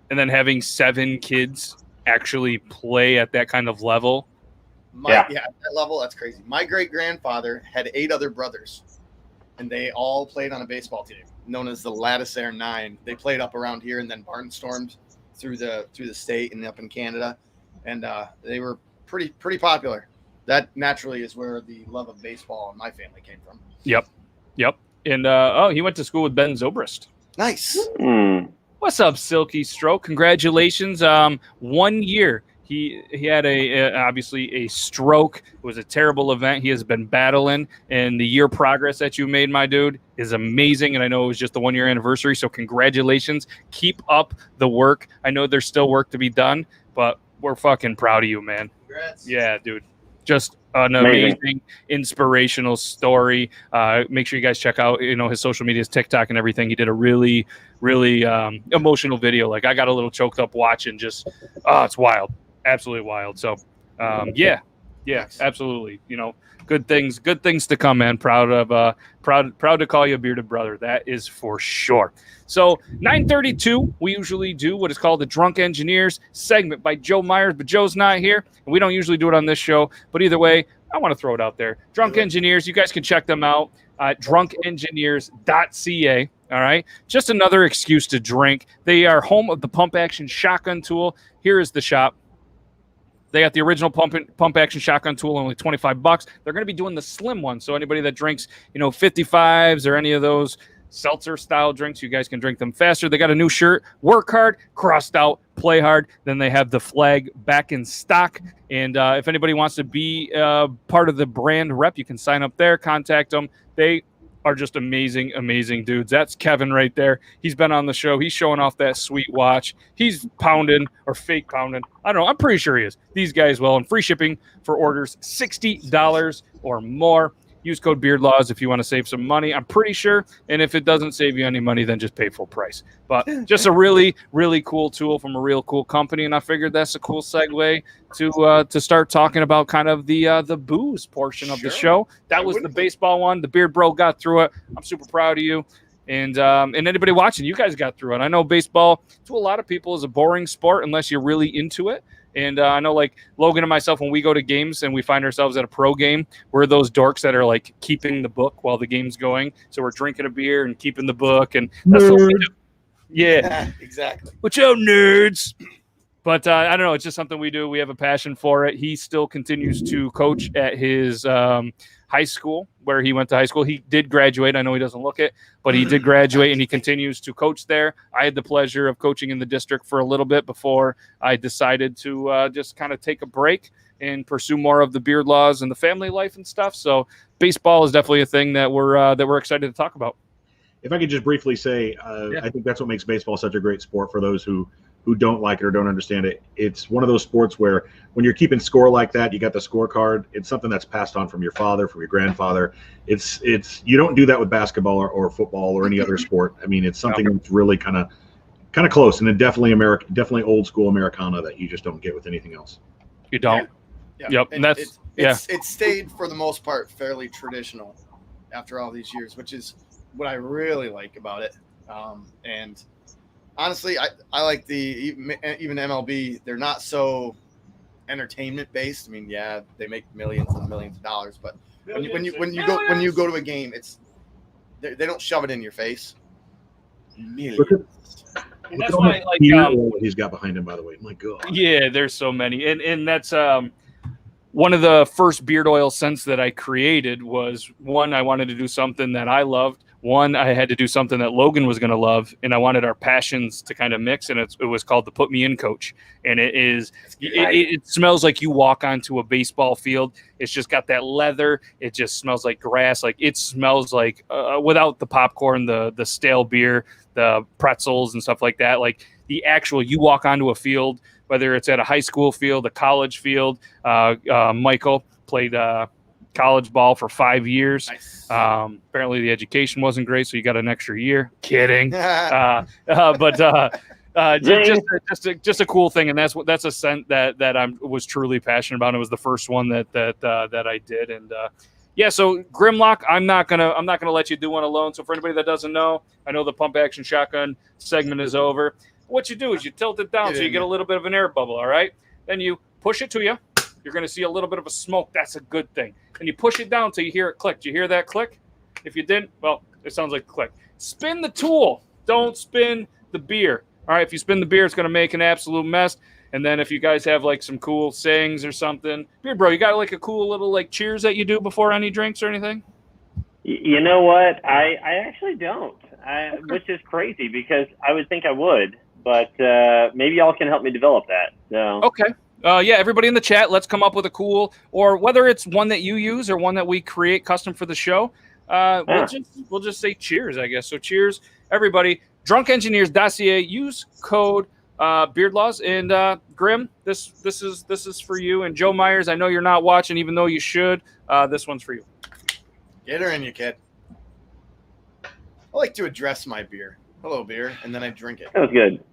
and then having 7 kids actually play at that kind of level? At that level, that's crazy. My great-grandfather had 8 other brothers, and they all played on a baseball team known as the Lattisair 9. They played up around here and then barnstormed through the state and up in Canada, and they were pretty popular. That naturally is where the love of baseball in my family came from. Yep. And he went to school with Ben Zobrist. Nice. What's up, Silky Stroke? Congratulations. 1 year. He had obviously a stroke. It was a terrible event. He has been battling, and the year progress that you made, my dude, is amazing. And I know it was just the 1 year anniversary, so congratulations. Keep up the work. I know there's still work to be done, but we're fucking proud of you, man. Congrats. Yeah, dude. Just an amazing, inspirational story. Make sure you guys check out, his social medias, TikTok and everything. He did a really, really emotional video. Like, I got a little choked up watching. Just, it's wild, absolutely wild. So, yeah, absolutely. Good things to come, man. Proud to call you a bearded brother. That is for sure. So 9:32, we usually do what is called the Drunk Engineers segment by Joe Myers, but Joe's not here, and we don't usually do it on this show. But either way, I want to throw it out there. Drunk Engineers, you guys can check them out at drunkengineers.ca. All right, just another excuse to drink. They are home of the pump action shotgun tool. Here is the shop. They got the original pump action shotgun tool, only $25. They're going to be doing the slim one. So anybody that drinks, 55s or any of those seltzer style drinks, you guys can drink them faster. They got a new shirt, work hard, crossed out, play hard. Then they have the flag back in stock. And if anybody wants to be part of the brand rep, you can sign up there, contact them. They are just amazing, amazing dudes. That's Kevin right there. He's been on the show. He's showing off that sweet watch. He's pounding or fake pounding. I don't know. I'm pretty sure he is. These guys will. And free shipping for orders $60 or more. Use code BEARDLAWS if you want to save some money. I'm pretty sure. And if it doesn't save you any money, then just pay full price. But just a really, really cool tool from a real cool company. And I figured that's a cool segue to start talking about kind of the booze portion of the show. That was the baseball one. The Beard Bro got through it. I'm super proud of you. And anybody watching, you guys got through it. I know baseball, to a lot of people, is a boring sport unless you're really into it. And I know, like, Logan and myself, when we go to games and we find ourselves at a pro game, we're those dorks that are, like, keeping the book while the game's going. So we're drinking a beer and keeping the book. And that's what we do. Yeah. Exactly. What's up, nerds? But I don't know. It's just something we do. We have a passion for it. He still continues to coach at his high school where he went to high school. He did graduate. I know he doesn't look it, but he did graduate, and he continues to coach there. I had the pleasure of coaching in the district for a little bit before I decided to just kind of take a break and pursue more of the beard laws and the family life and stuff. So baseball is definitely a thing that we're excited to talk about. If I could just briefly say, I think that's what makes baseball such a great sport for those who who don't like it or don't understand it. It's one of those sports where when you're keeping score like that, you got the scorecard. It's something that's passed on from your father, from your grandfather. It's you don't do that with basketball or football or any other sport. I mean, it's something that's really kind of close, and it definitely old school Americana that you just don't get with anything else. You don't. Yeah. Yep. And that's it's stayed for the most part fairly traditional after all these years, which is what I really like about it. And honestly, I like even MLB. They're not so entertainment based. I mean, yeah, they make millions and millions of dollars, but when you go to a game, they don't shove it in your face. Millions. And that's why, like, he's got behind him, by the way. My God. Yeah, there's so many, and that's one of the first beard oil scents that I created was one. I wanted to do something that I loved. One, I had to do something that Logan was going to love, and I wanted our passions to kind of mix, and it was called the Put Me In Coach. And it smells like you walk onto a baseball field. It's just got that leather. It just smells like grass. Like it smells like, without the popcorn, the stale beer, the pretzels and stuff like that. Like the actual, you walk onto a field, whether it's at a high school field, a college field. Michael played college ball for 5 years. Nice. Apparently the education wasn't great, so you got an extra year. Kidding. But just a cool thing, and that's a scent that I was truly passionate about. It was the first one that I did, and so Grimlock, I'm not gonna let you do one alone. So for anybody that doesn't know, I know the pump action shotgun segment is over. What you do is you tilt it down so you get a little bit of an air bubble. All right, then you push it to you. You're going to see a little bit of a smoke. That's a good thing. And you push it down until you hear it click. Do you hear that click? If you didn't, well, it sounds like a click. Spin the tool. Don't spin the beer. All right, if you spin the beer, it's going to make an absolute mess. And then if you guys have like some cool sayings or something. Beard Bro, you got like a cool little like cheers that you do before any drinks or anything? You know what? I actually don't, which is crazy because I would think I would. But maybe y'all can help me develop that. So. Okay. Everybody in the chat, let's come up with a cool, or whether it's one that you use or one that we create custom for the show. We'll just say cheers, I guess. So cheers, everybody. Drunkengineers.ca. Use code Beardlaws. And Grim, this is for you. And Joe Myers, I know you're not watching, even though you should. This one's for you. Get her in, you kid. I like to address my beer. Hello, beer, and then I drink it. That was good.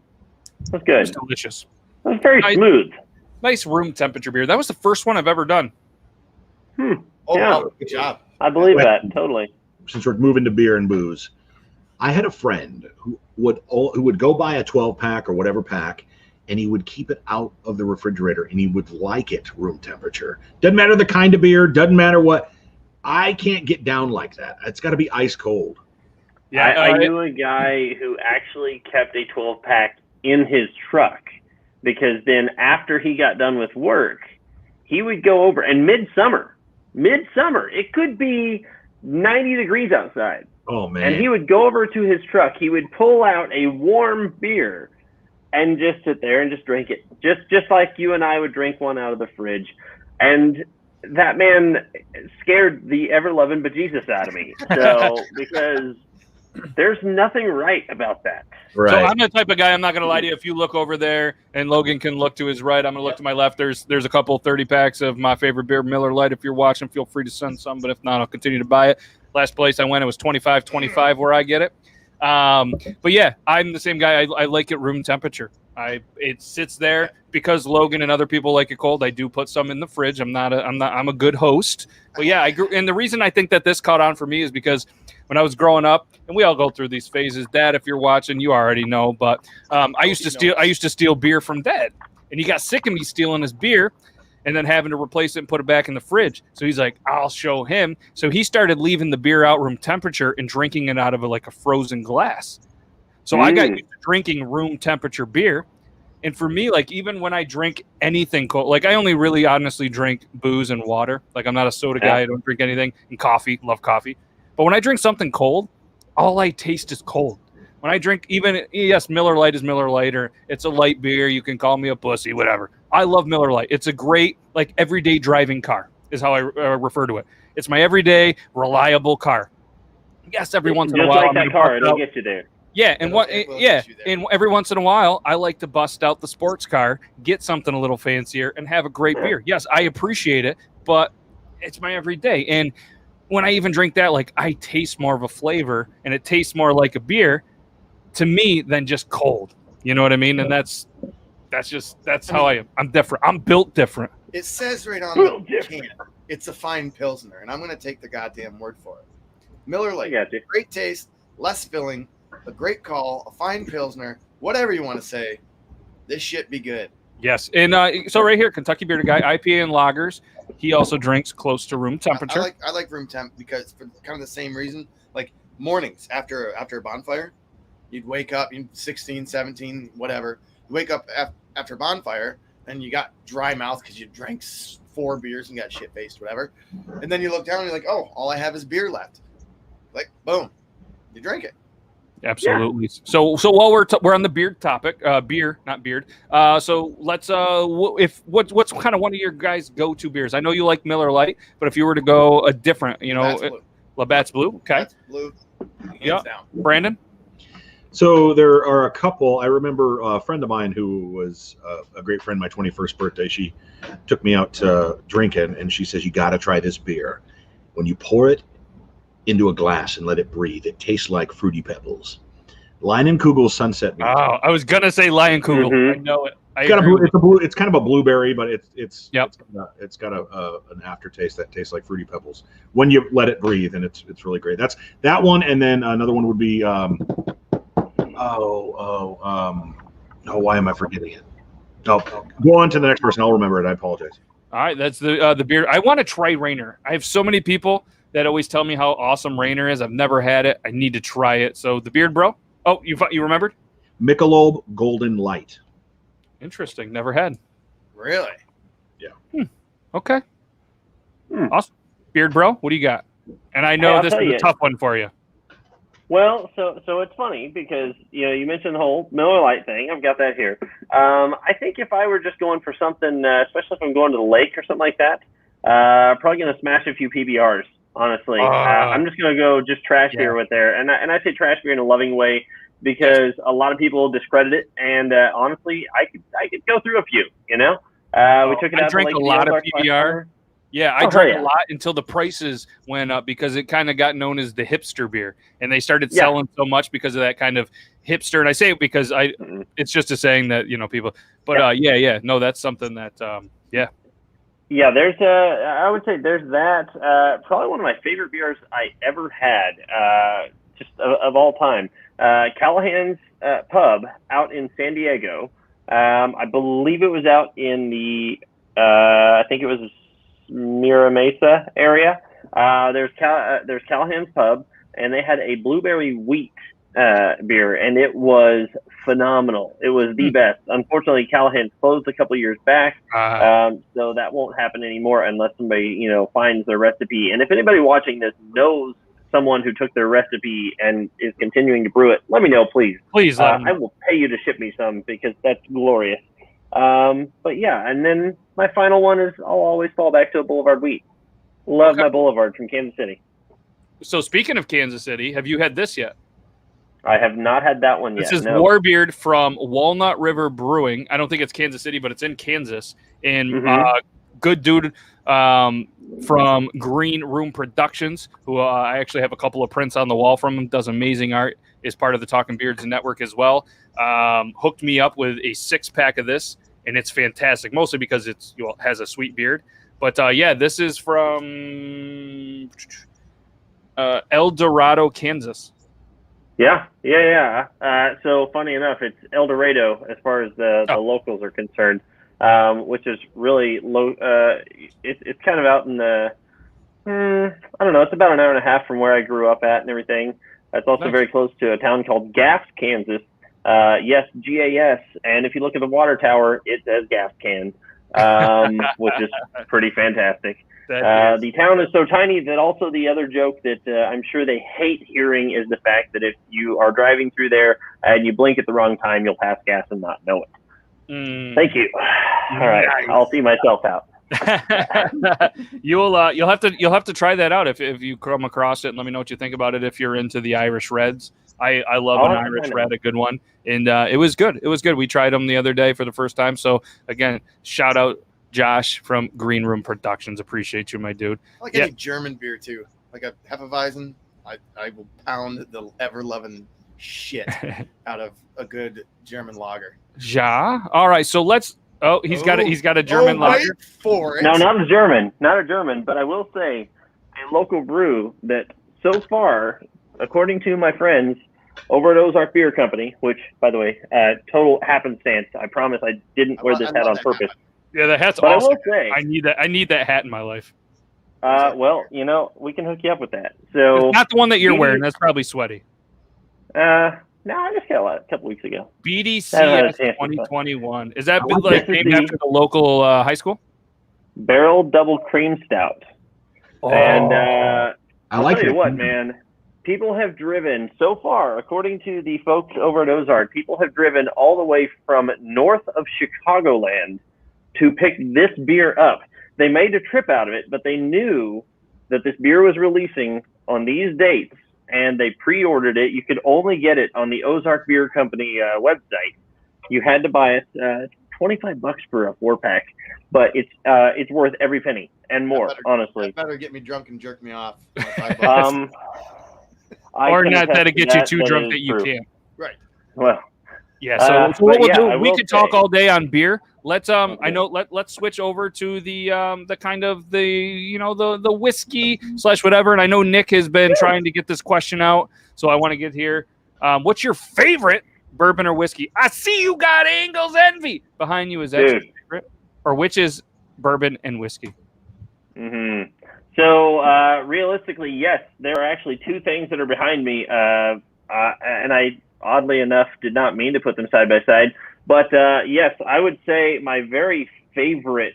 That's good. It's delicious. That was very smooth. Nice room temperature beer. That was the first one I've ever done. Oh, yeah. wow, good job. I believe that totally. Since we're moving to beer and booze, I had a friend who would go buy a 12-pack or whatever pack, and he would keep it out of the refrigerator, and he would like it room temperature. Doesn't matter the kind of beer. Doesn't matter what. I can't get down like that. It's got to be ice cold. Yeah, I knew a guy who actually kept a 12-pack in his truck because then after he got done with work, he would go over, and midsummer, it could be 90 degrees outside. Oh, man. And he would go over to his truck. He would pull out a warm beer and just sit there and just drink it, just like you and I would drink one out of the fridge. And that man scared the ever-loving bejesus out of me. So because there's nothing right about that. Right. So I'm the type of guy, I'm not going to lie to you. If you look over there and Logan can look to his right, I'm going to look to my left. There's a couple 30 packs of my favorite beer, Miller Lite. If you're watching, feel free to send some, but if not, I'll continue to buy it. Last place I went, it was 25 where I get it. But yeah, I'm the same guy. I like it room temperature. It sits there because Logan and other people like it cold. I do put some in the fridge. I'm a good host. But yeah, and the reason I think that this caught on for me is because when I was growing up, and we all go through these phases. Dad, if you're watching, you already know. But I used to steal beer from Dad, and he got sick of me stealing his beer, and then having to replace it and put it back in the fridge. So he's like, I'll show him. So he started leaving the beer out room temperature and drinking it out of like a frozen glass. So I got used to drinking room temperature beer. And for me, like even when I drink anything cold, like I only really honestly drink booze and water. Like I'm not a soda guy. I don't drink anything. And coffee, love coffee. But when I drink something cold, all I taste is cold. When I drink Miller Lite is Miller Lite, or it's a light beer. You can call me a pussy, whatever. I love Miller Lite. It's a great, like, everyday driving car is how I refer to it. It's my everyday, reliable car. Yes, every once in a while. Just like that car, it'll get you there. Yeah, and and every once in a while, I like to bust out the sports car, get something a little fancier, and have a great beer. Yes, I appreciate it, but it's my everyday. And when I even drink that, like I taste more of a flavor, and it tastes more like a beer to me than just cold. You know what I mean? And that's how I am. I'm different. I'm built different. It says right on the can, it's a fine Pilsner, and I'm going to take the goddamn word for it. Miller Lite, great taste, less filling, a great call, a fine Pilsner, whatever you want to say. This shit be good. Yes, and so right here, Kentucky Bearded Guy, IPA and lagers. He also drinks close to room temperature. I like room temp because for kind of the same reason. Like mornings after a bonfire, you'd wake up, 16, 17, whatever. You wake up after a bonfire, and you got dry mouth because you drank 4 beers and got shit faced, whatever. And then you look down and you're like, oh, all I have is beer left. Like boom, you drink it. Absolutely. Yeah. So while we're on the beard topic, beer, not beard. So let's what's kind of one of your guys' go-to beers? I know you like Miller Lite, but if you were to go a different, Labatt's Blue. Okay. Labatt's Blue. Hands down. Brandon. So there are a couple. I remember a friend of mine who was a great friend. My 21st birthday, she took me out to drinking, and she says, "You got to try this beer. When you pour it into a glass and let it breathe, it tastes like Fruity Pebbles." Leinenkugel's Sunset Beer. Oh, I was gonna say Leinenkugel. I know it. It's kind of a blueberry, but it's got an aftertaste that tastes like Fruity Pebbles when you let it breathe, and it's really great. That's that one, and then another one would be why am I forgetting it? Oh, go on to the next person. I'll remember it. I apologize. All right, that's the beer. I want to try Rainer. I have so many people that always tell me how awesome Rainer is. I've never had it. I need to try it. So the Beard Bro. Oh, you remembered? Michelob Golden Light. Interesting. Never had. Really? Yeah. Okay. Awesome. Beard Bro, what do you got? And I know this is a tough one for you. Well, so it's funny because you mentioned the whole Miller Lite thing. I've got that here. I think if I were just going for something, especially if I'm going to the lake or something like that, probably going to smash a few PBRs. Honestly, I'm just going to go just trash beer with there, and I say trash beer in a loving way because a lot of people discredit it, and honestly, I could go through a few. We took it out. I drank a lot of PBR. Yeah, I drank a lot until the prices went up because it kind of got known as the hipster beer, and they started selling so much because of that kind of hipster. And I say it because it's just a saying that people. But no, that's something that Yeah, I would say there's that. Probably one of my favorite beers I ever had, just of all time. Callahan's Pub out in San Diego. I believe it was out in the, I think it was Mira Mesa area. There's Callahan's Pub, and they had a blueberry wheat beer, and it was phenomenal. It was the best. Unfortunately, Callahan's closed a couple years back, so that won't happen anymore unless somebody finds their recipe. And if anybody watching this knows someone who took their recipe and is continuing to brew it, let me know, please. Please, I will pay you to ship me some because that's glorious. But yeah, and then my final one is I'll always fall back to a Boulevard Wheat. Love my Boulevard from Kansas City. So speaking of Kansas City, have you had this yet? I have not had that one yet. This is Warbeard from Walnut River Brewing. I don't think it's Kansas City, but it's in Kansas. And good dude from Green Room Productions, who I actually have a couple of prints on the wall from him, does amazing art, is part of the Talking Beards Network as well. Hooked me up with a 6-pack of this, and it's fantastic, mostly because it has a sweet beard. But this is from El Dorado, Kansas. Yeah. So funny enough, it's El Dorado as far as the locals are concerned, which is really low. It's kind of out in the, I don't know, it's about an hour and a half from where I grew up at and everything. It's also very close to a town called Gaff, Kansas. Yes, GAS. And if you look at the water tower, it says Gas Can, which is pretty fantastic. The town is so tiny that also the other joke that I'm sure they hate hearing is the fact that if you are driving through there and you blink at the wrong time, you'll pass gas and not know it. Thank you. All right, I'll see myself out. You'll have to try that out if you come across it, and let me know what you think about it if you're into the Irish Reds. I love an Irish red, a good one. And it was good. It was good. We tried them the other day for the first time. So, again, shout out Josh from Green Room Productions. Appreciate you, my dude. I like any German beer, too. Like a Hefeweizen, I will pound the ever-loving shit out of a good German lager. Ja. All right, so let's – he's got a German lager. Wait for it. No, not a German, but I will say a local brew that so far, according to my friends over at Ozark Beer Company, which, by the way, total happenstance. I promise I didn't wear this hat on purpose. Hat. Yeah, the hat's but awesome. I will say, I need that hat in my life. Well, we can hook you up with that. So it's not the one that you're wearing. That's probably sweaty. No, I just got a couple weeks ago. BDCS 2021. Is that like named after the local high school? Barrel Double Cream Stout. Oh. And I like tell you it. what, man. People have driven so far, according to the folks over at Ozark, people have driven all the way from north of Chicagoland to pick this beer up. They made a trip out of it, but they knew that this beer was releasing on these dates, and they pre-ordered it. You could only get it on the Ozark Beer Company website. You had to buy it, $25 for a 4-pack, but it's worth every penny and more, honestly. That better get me drunk and jerk me off. Or not that it gets you too drunk that you can't. Right. Well. Yeah. So what we'll do, we could talk say, all day on beer. Let's let's switch over to the kind of the whiskey / whatever. And I know Nick has been trying to get this question out, so I want to get here. What's your favorite bourbon or whiskey? I see you got Angel's Envy behind you. Is that your favorite, or which is bourbon and whiskey? Mm-hmm. So realistically, yes, there are actually two things that are behind me, and I oddly enough did not mean to put them side by side. But yes, I would say my very favorite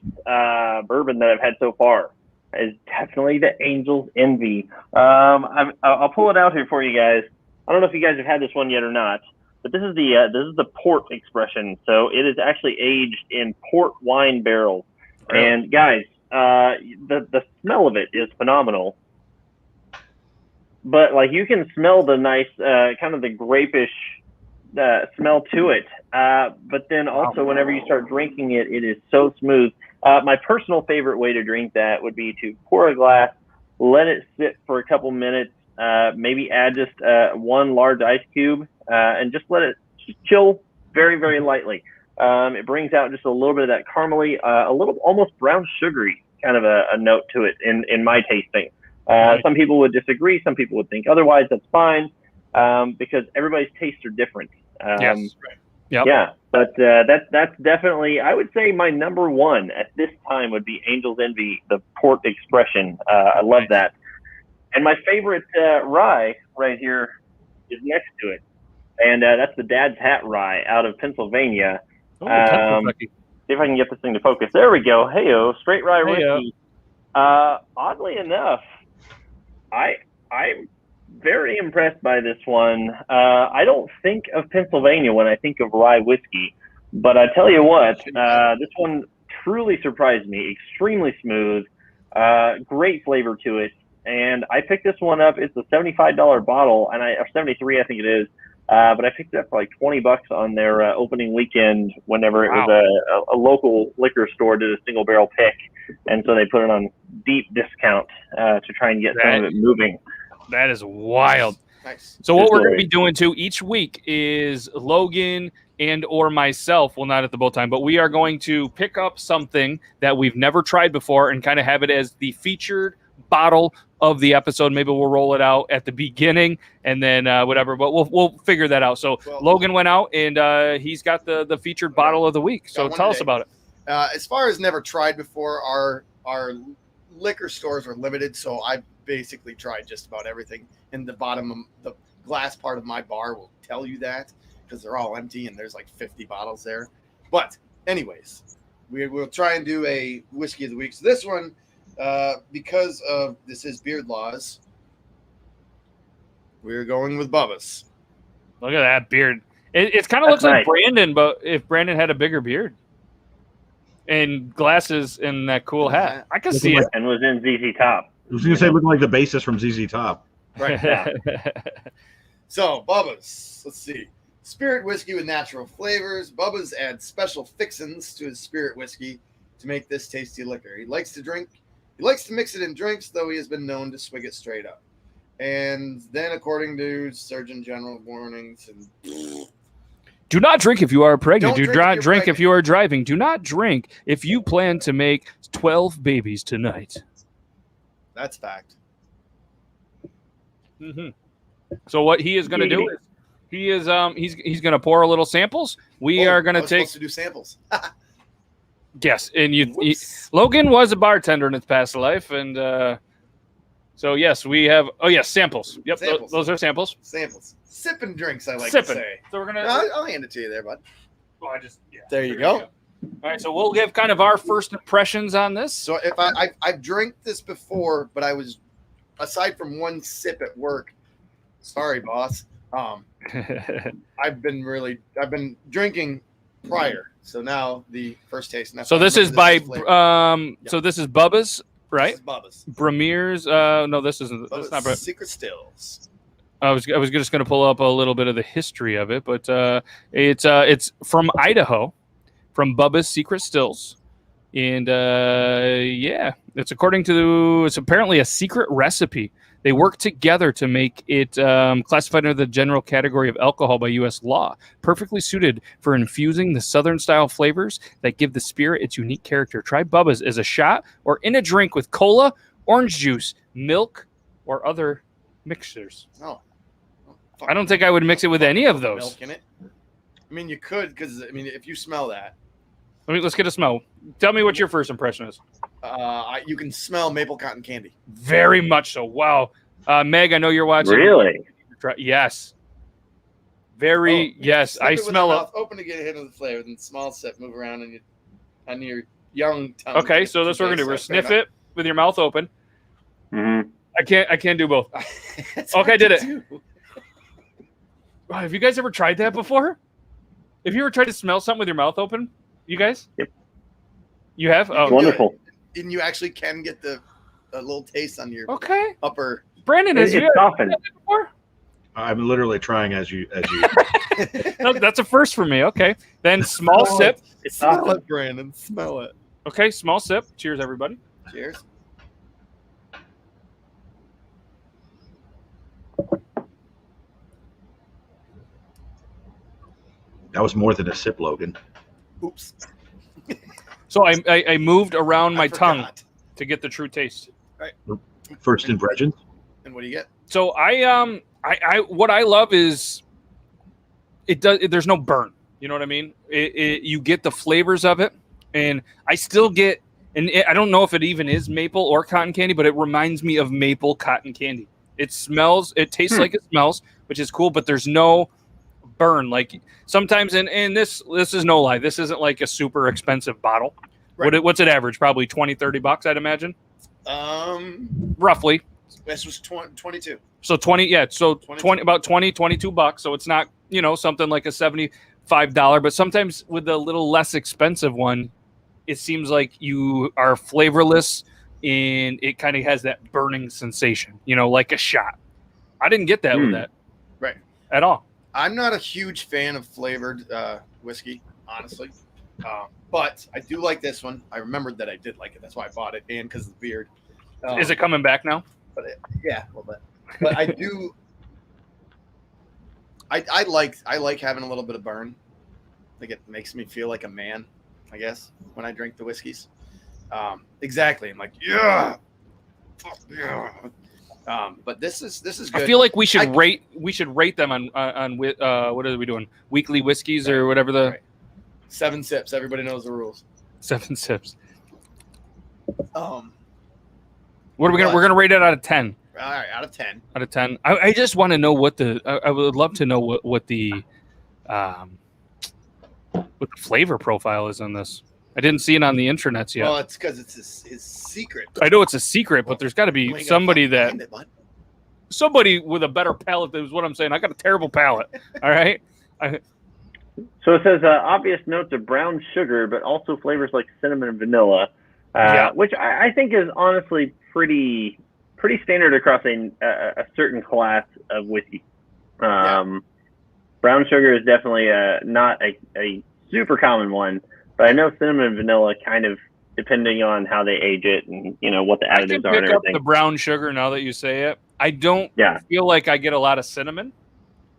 bourbon that I've had so far is definitely the Angel's Envy. I'll pull it out here for you guys. I don't know if you guys have had this one yet or not, but this is the port expression. So it is actually aged in port wine barrels. Really? And guys, the smell of it is phenomenal. But like you can smell the nice kind of the grapish smell to it. But then also whenever you start drinking it, it is so smooth. My personal favorite way to drink that would be to pour a glass, let it sit for a couple minutes, maybe add just one large ice cube, and just let it chill very, very lightly. It brings out just a little bit of that caramely, a little almost brown sugary kind of a note to it in my tasting. Some people would disagree. Some people would think otherwise. That's fine, because everybody's tastes are different. Yes. Right. Yep. Yeah, but that's definitely, I would say my number one at this time would be Angel's Envy, the port expression. I love that. And my favorite rye right here is next to it. And that's the Dad's Hat rye out of Pennsylvania. See if I can get this thing to focus. There we go. Hey-o, straight rye whiskey. Oddly enough, I'm very impressed by this one. I don't think of Pennsylvania when I think of rye whiskey, but I tell you what, this one truly surprised me. Extremely smooth, great flavor to it, and I picked this one up. It's a $75 bottle, or 73, I think it is. But I picked it up for like $20 on their opening weekend. Whenever it was a local liquor store did a single barrel pick, and so they put it on deep discount to try and get some of it moving. That is wild. Nice. So what we're going to be doing too each week is Logan and or myself, well, not at the both time, but we are going to pick up something that we've never tried before and kind of have it as the featured bottle of the episode. Maybe we'll roll it out at the beginning and then whatever, but we'll figure that out. So Logan went out and he's got the featured bottle of the week. So tell us about it. As far as never tried before, our liquor stores are limited, so I basically tried just about everything. And the bottom of the glass part of my bar will tell you that, because they're all empty and there's like 50 bottles there. But anyways, we'll try and do a whiskey of the week. So this one, because of this is Beard Laws, we're going with Bubba's. Look at that beard. It kind of looks like Brandon, but if Brandon had a bigger beard and glasses and that cool hat, I can see it. And was in ZZ Top. I was going to say looking like the bassist from ZZ Top. Right. So, Bubba's. Let's see. Spirit whiskey with natural flavors. Bubba's adds special fixins to his spirit whiskey to make this tasty liquor. He likes to mix it in drinks, though he has been known to swig it straight up. And then, according to Surgeon General warnings, and do not drink if you are pregnant. Don't Do drink if not you're drink if pregnant. you are driving. Do not drink if you plan to make 12 babies tonight. that's fact. Mm-hmm. So what he is going to do is he's going to pour a little samples. We are going I to was take supposed to do samples. yes, and Whoops. Logan was a bartender in his past life, and so yes, we have samples. Yep, Samples. Those are samples. Samples. Sipping drinks, I like Sipping. to say. So we're gonna. I'll hand it to you there, bud. There you we go. All right, so we'll give kind of our first impressions on this. So if I've drank this before, but I was, aside from one sip at work, sorry, boss. I've been drinking prior. So now the first taste. And that's So why I this is remember by flavor. so this is Bubba's, right? This is Bubba's. Premier's. No, this isn't. Bubba's That's not. Secret Stills. I was just going to pull up a little bit of the history of it, but it's from Idaho, from Bubba's Secret Stills, and it's it's apparently a secret recipe. They work together to make it classified under the general category of alcohol by U.S. law, perfectly suited for infusing the Southern-style flavors that give the spirit its unique character. Try Bubba's as a shot or in a drink with cola, orange juice, milk, or other mixtures. Oh. I don't think I would mix it with any of those. Milk in it. I mean, you could, because if you smell that, Let's get a smell. Tell me what your first impression is. you can smell maple cotton candy. Very much so. Wow. Meg, I know you're watching. Really? Yes. Very, yes. Sip I it with smell the it. mouth open to get a hit of the flavor, then small sip, move around on your young tongue. Okay, so that's what we're going to do. We're sniff it with your mouth open. Mm-hmm. I can't do both. Okay, I did it. Wow, have you guys ever tried that before? Have you ever tried to smell something with your mouth open? You guys? Yep. You have? Oh, Wonderful. And you actually can get a little taste on your okay. upper. Brandon, has It's you ever softened. tried that before? I'm literally trying as you. No, that's a first for me. Okay. Then small Smell sip. It's Smell softened. it, Brandon. Smell it. Okay, small sip. Cheers, everybody. Cheers. That was more than a sip, Logan. Oops. So I moved around my I tongue forgot. to get the true taste. First impressions. And what do you get? So I what I love is there's no burn. You know what I mean? You get the flavors of it, and I still get, I don't know if it even is maple or cotton candy, but it reminds me of maple cotton candy. It tastes like it smells, which is cool, but there's no burn. Like sometimes, and this is no lie, this isn't like a super expensive bottle. Right. What's it average? Probably $20-$30, I'd imagine. Roughly. This was 22. So 20, yeah. So 22. about $22. So it's not, something like a $75, but sometimes with a little less expensive one, it seems like you are flavorless and it kind of has that burning sensation, like a shot. I didn't get that with that. Right. At all. I'm not a huge fan of flavored whiskey, honestly. But I do like this one. I remembered that I did like it. That's why I bought it, and because of the beard. Is it coming back now? But yeah, a little bit. But I do. I like having a little bit of burn. Like it makes me feel like a man, I guess, when I drink the whiskeys. Exactly. I'm like, yeah, fuck yeah. But this is good. I feel like we should rate them on what are we doing? Weekly whiskeys or whatever the Right. 7 sips. Everybody knows the rules. 7 sips. What What are we're gonna rate it out of 10? All right, out of 10. Out of 10. I just want to know what I would love to know what the flavor profile is on this. I didn't see it on the intranets yet. Well, it's because it's his secret. I know it's a secret, but there's got to You be ain't somebody gotta fucking find it, bud. somebody with a better palate. Is what I'm saying. I got a terrible palate. All right. So it says obvious notes of brown sugar, but also flavors like cinnamon and vanilla, which I think is honestly pretty standard across a certain class of whiskey. Brown sugar is definitely not a super common one, but I know cinnamon and vanilla kind of, depending on how they age it and what the additives are and pick up everything. the brown sugar now that you say it. I don't feel like I get a lot of cinnamon.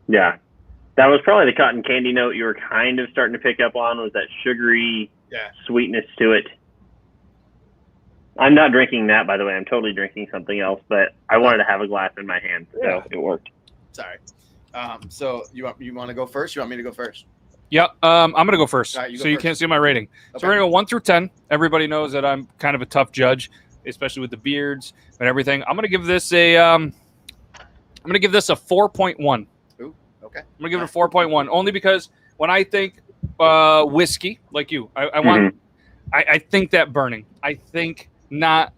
Yeah, that was probably the cotton candy note you were kind of starting to pick up on, was that sugary sweetness to it. I'm not drinking that, by the way. I'm totally drinking something else, but I wanted to have a glass in my hand, so it worked. Sorry. So you want to go first? You want me to go first? Yeah, I'm going to go first. Right, you can't see my rating. Okay. So we're going to go 1 through 10. Everybody knows that I'm kind of a tough judge, especially with the beards and everything. I'm going to give this a 4.1. Ooh, okay. I'm going to give it a 4.1 only because when I think whiskey, like you, I think that burning. I think not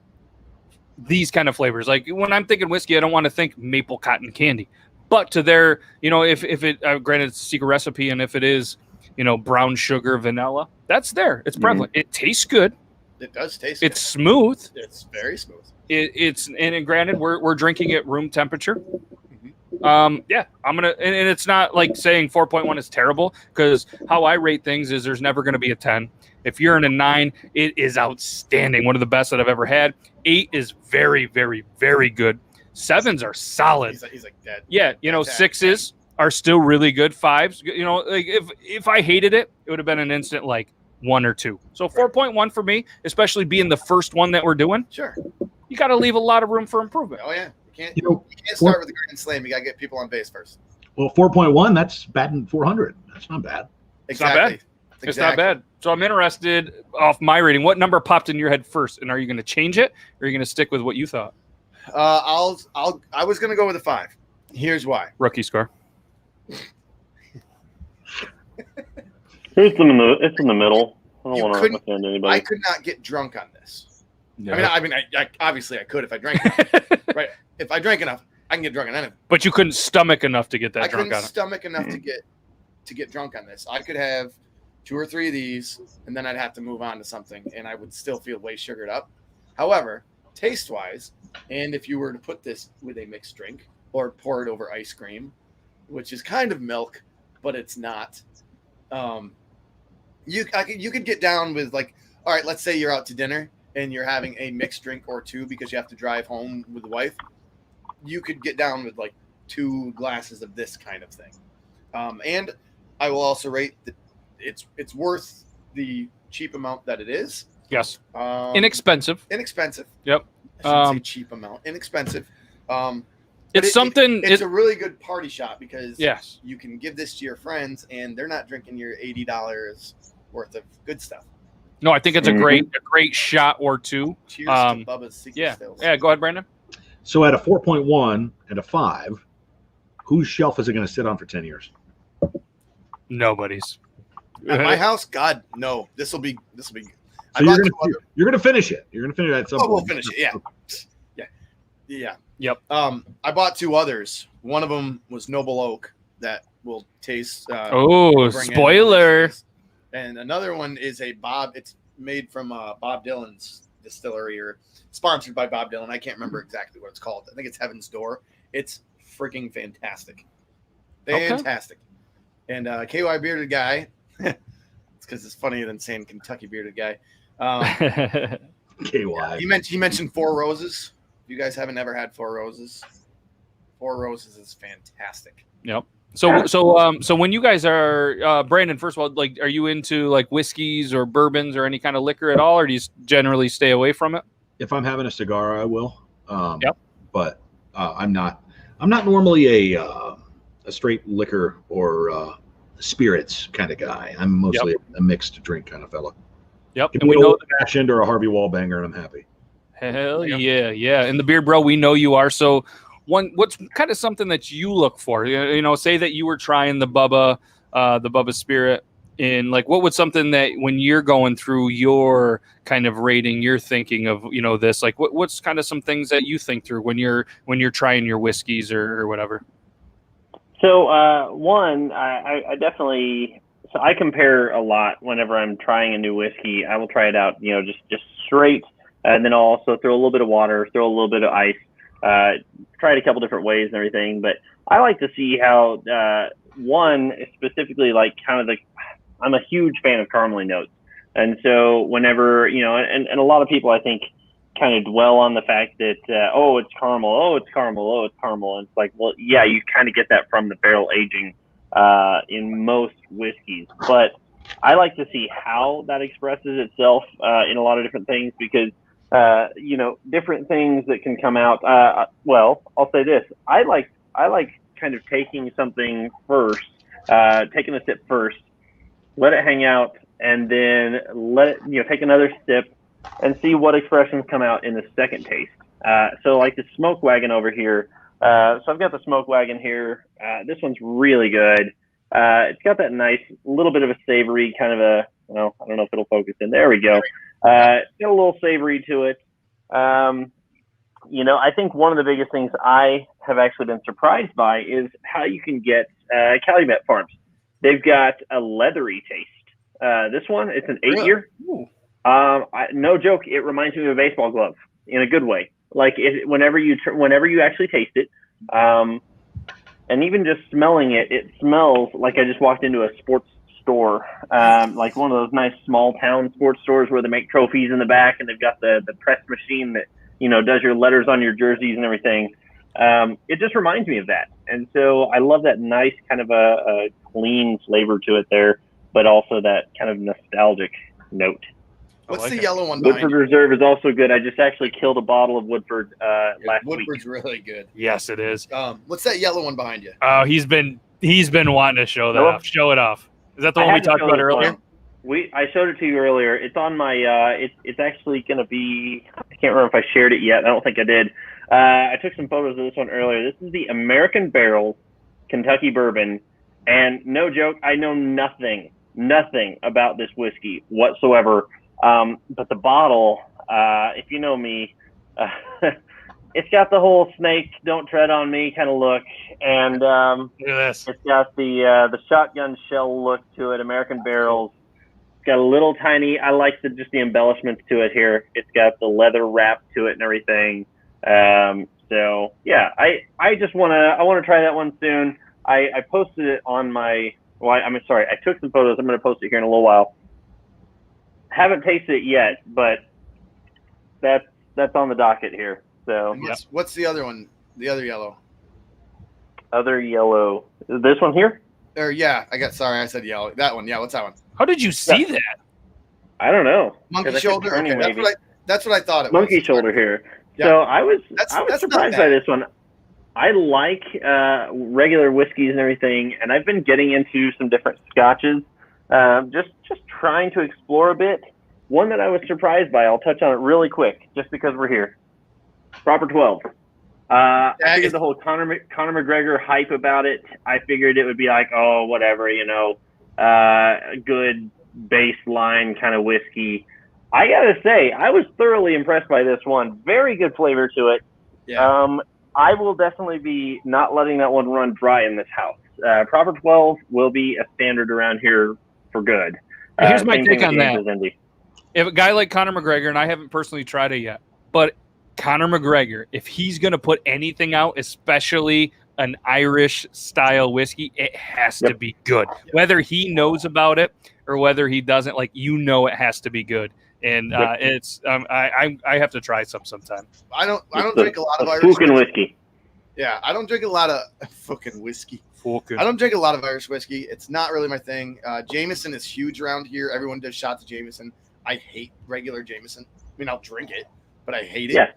these kind of flavors. Like when I'm thinking whiskey, I don't want to think maple cotton candy. But to their, if it, granted it's a secret recipe, and if it is, brown sugar, vanilla, that's there. It's prevalent. It tastes good. It does taste It's smooth. It's very smooth. And granted, we're drinking at room temperature. I'm gonna, and it's not like saying 4.1 is terrible, because how I rate things is there's never going to be a 10. If you're in a 9, it is outstanding. One of the best that I've ever had. 8 is very, very, very good. 7s are solid. He's like dead. Yeah, 6s are still really good. 5s, like if I hated it, it would have been an instant like 1 or 2. So 4.1 for me, especially being the first one that we're doing. Sure. You got to leave a lot of room for improvement. Oh yeah, you can't start with a grand slam. You got to get people on base first. Well, 4.1, that's batting 400. That's not bad. Exactly. It's not bad. So I'm interested off my rating. What number popped in your head first, and are you going to change it, or are you going to stick with what you thought? I was going to go with a 5. Here's why. Rookie score. It's in the middle. I don't want to offend anybody. I could not get drunk on this. Yeah. I mean, I obviously I could if I drank. Right? If I drank enough, I can get drunk on anything. But you couldn't stomach enough to get that drunk on it. I couldn't stomach enough to get drunk on this. I could have 2 or 3 of these, and then I'd have to move on to something, and I would still feel way sugared up. However, taste-wise, and if you were to put this with a mixed drink or pour it over ice cream, which is kind of milk, but it's not, you could get down with, like, all right, let's say you're out to dinner and you're having a mixed drink or 2 because you have to drive home with the wife. You could get down with like 2 glasses of this kind of thing. And I will also rate that it's worth the cheap amount that it is. Yes. Inexpensive. Yep. I shouldn't say cheap amount. Inexpensive. It's something. It's a really good party shot because yes, you can give this to your friends and they're not drinking your $80 worth of good stuff. No, I think it's a great shot or 2. Cheers to Bubba's Secret Stills. Yeah, go ahead, Brandon. So at a 4.1 and a 5, whose shelf is it going to sit on for 10 years? Nobody's. At my house, God, no. This will be. So you're going to finish it. You're going to finish it at some point. We'll finish it. Yeah. Yep. I bought 2 others. One of them was Noble Oak that will taste. Spoiler. And another one is a Bob. It's made from Bob Dylan's distillery, or sponsored by Bob Dylan. I can't remember exactly what it's called. I think it's Heaven's Door. It's freaking fantastic. Fantastic. And KY Bearded Guy. It's because it's funnier than saying Kentucky Bearded Guy. KY. He mentioned 4 Roses. If you guys haven't ever had 4 Roses, 4 Roses is fantastic. Yep. So when you guys are Brandon, first of all, like, are you into like whiskeys or bourbons or any kind of liquor at all, or do you generally stay away from it? If I'm having a cigar, I will. Yep. But I'm not normally a straight liquor or spirits kind of guy. I'm mostly a mixed drink kind of fella. Yep. Give And me we know a Ashend or a Harvey Wallbanger, and I'm happy. Hell yeah. And the Beard Bro, we know you are. So what's kind of something that you look for? Say that you were trying the Bubba Spirit, and like, what would something that when you're going through your kind of rating, you're thinking of, this, like what's kind of some things that you think through when you're trying your whiskeys or whatever? So one, I definitely, so I compare a lot whenever I'm trying a new whiskey. I will try it out, just straight, and then I'll also throw a little bit of water, throw a little bit of ice. Tried a couple different ways and everything, but I like to see how one specifically like kind of the. I'm a huge fan of caramely notes, and so whenever and a lot of people I think kind of dwell on the fact that it's caramel, it's caramel, it's caramel, and it's like, well, yeah, you kind of get that from the barrel aging in most whiskeys, but I like to see how that expresses itself in a lot of different things because different things that can come out. Well, I'll say this: I like kind of taking something first, taking a sip first, let it hang out, and then let it take another sip and see what expressions come out in the second taste. So like the smoke wagon over here. So I've got the smoke wagon here. This one's really good. It's got that nice little bit of a savory kind of I don't know if it'll focus in. There we go. It's got a little savory to it. I think one of the biggest things I have actually been surprised by is how you can get Calumet Farms. They've got a leathery taste. This one, it's an 8-year. No joke, it reminds me of a baseball glove in a good way. Like whenever you actually taste it, and even just smelling it, it smells like I just walked into a sports store, like one of those nice small town sports stores where they make trophies in the back and they've got the press machine that does your letters on your jerseys and everything. It just reminds me of that, and so I love that nice kind of a clean flavor to it there, but also that kind of nostalgic note. What's the yellow one behind Woodford you? Reserve is also good. I just actually killed a bottle of Woodford last week. Woodford's really good. Yes, it is. What's that yellow one behind you? Oh, he's been wanting to show that off. Show it off. Is that the one we talked about earlier? I showed it to you earlier. It's on my. It's actually going to be. I can't remember if I shared it yet. I don't think I did. I took some photos of this one earlier. This is the American Barrel Kentucky Bourbon, and no joke, I know nothing about this whiskey whatsoever. But the bottle, if you know me, it's got the whole snake, don't tread on me kind of look. And look at this. It's got the shotgun shell look to it, American barrels. It's got a little tiny, I like just the embellishments to it here. It's got the leather wrap to it and everything. So yeah, I just want to try that one soon. I posted it on my, I took some photos. I'm going to post it here in a little while. Haven't tasted it yet, but that's on the docket here. So what's the other one? The other yellow. Other yellow. This one here? I said yellow. That one. Yeah, what's that one? How did you see that? I don't know. Monkey shoulder. Okay, that's what I thought it was. Monkey shoulder here. Yeah. So I was surprised by this one. I like regular whiskeys and everything, and I've been getting into some different scotches. Just trying to explore a bit. One that I was surprised by, I'll touch on it really quick, just because we're here. Proper 12. I figured the whole Conor McGregor hype about it, I figured it would be like, oh, whatever, a good baseline kind of whiskey. I gotta say, I was thoroughly impressed by this one. Very good flavor to it. Yeah. I will definitely be not letting that one run dry in this house. Proper 12 will be a standard around here for good. Here's my take on that. If a guy like Conor McGregor, and I haven't personally tried it yet, but Conor McGregor, if he's going to put anything out, especially an Irish-style whiskey, it has to be good. Whether he knows about it or whether he doesn't, it has to be good. And it's I have to try sometime. I don't drink a lot of Irish whiskey. Yeah, I don't drink a lot of fucking whiskey. I don't drink a lot of Irish whiskey. It's not really my thing. Jameson is huge around here. Everyone does shots of Jameson. I hate regular Jameson. I mean, I'll drink it, but I hate it. Yeah.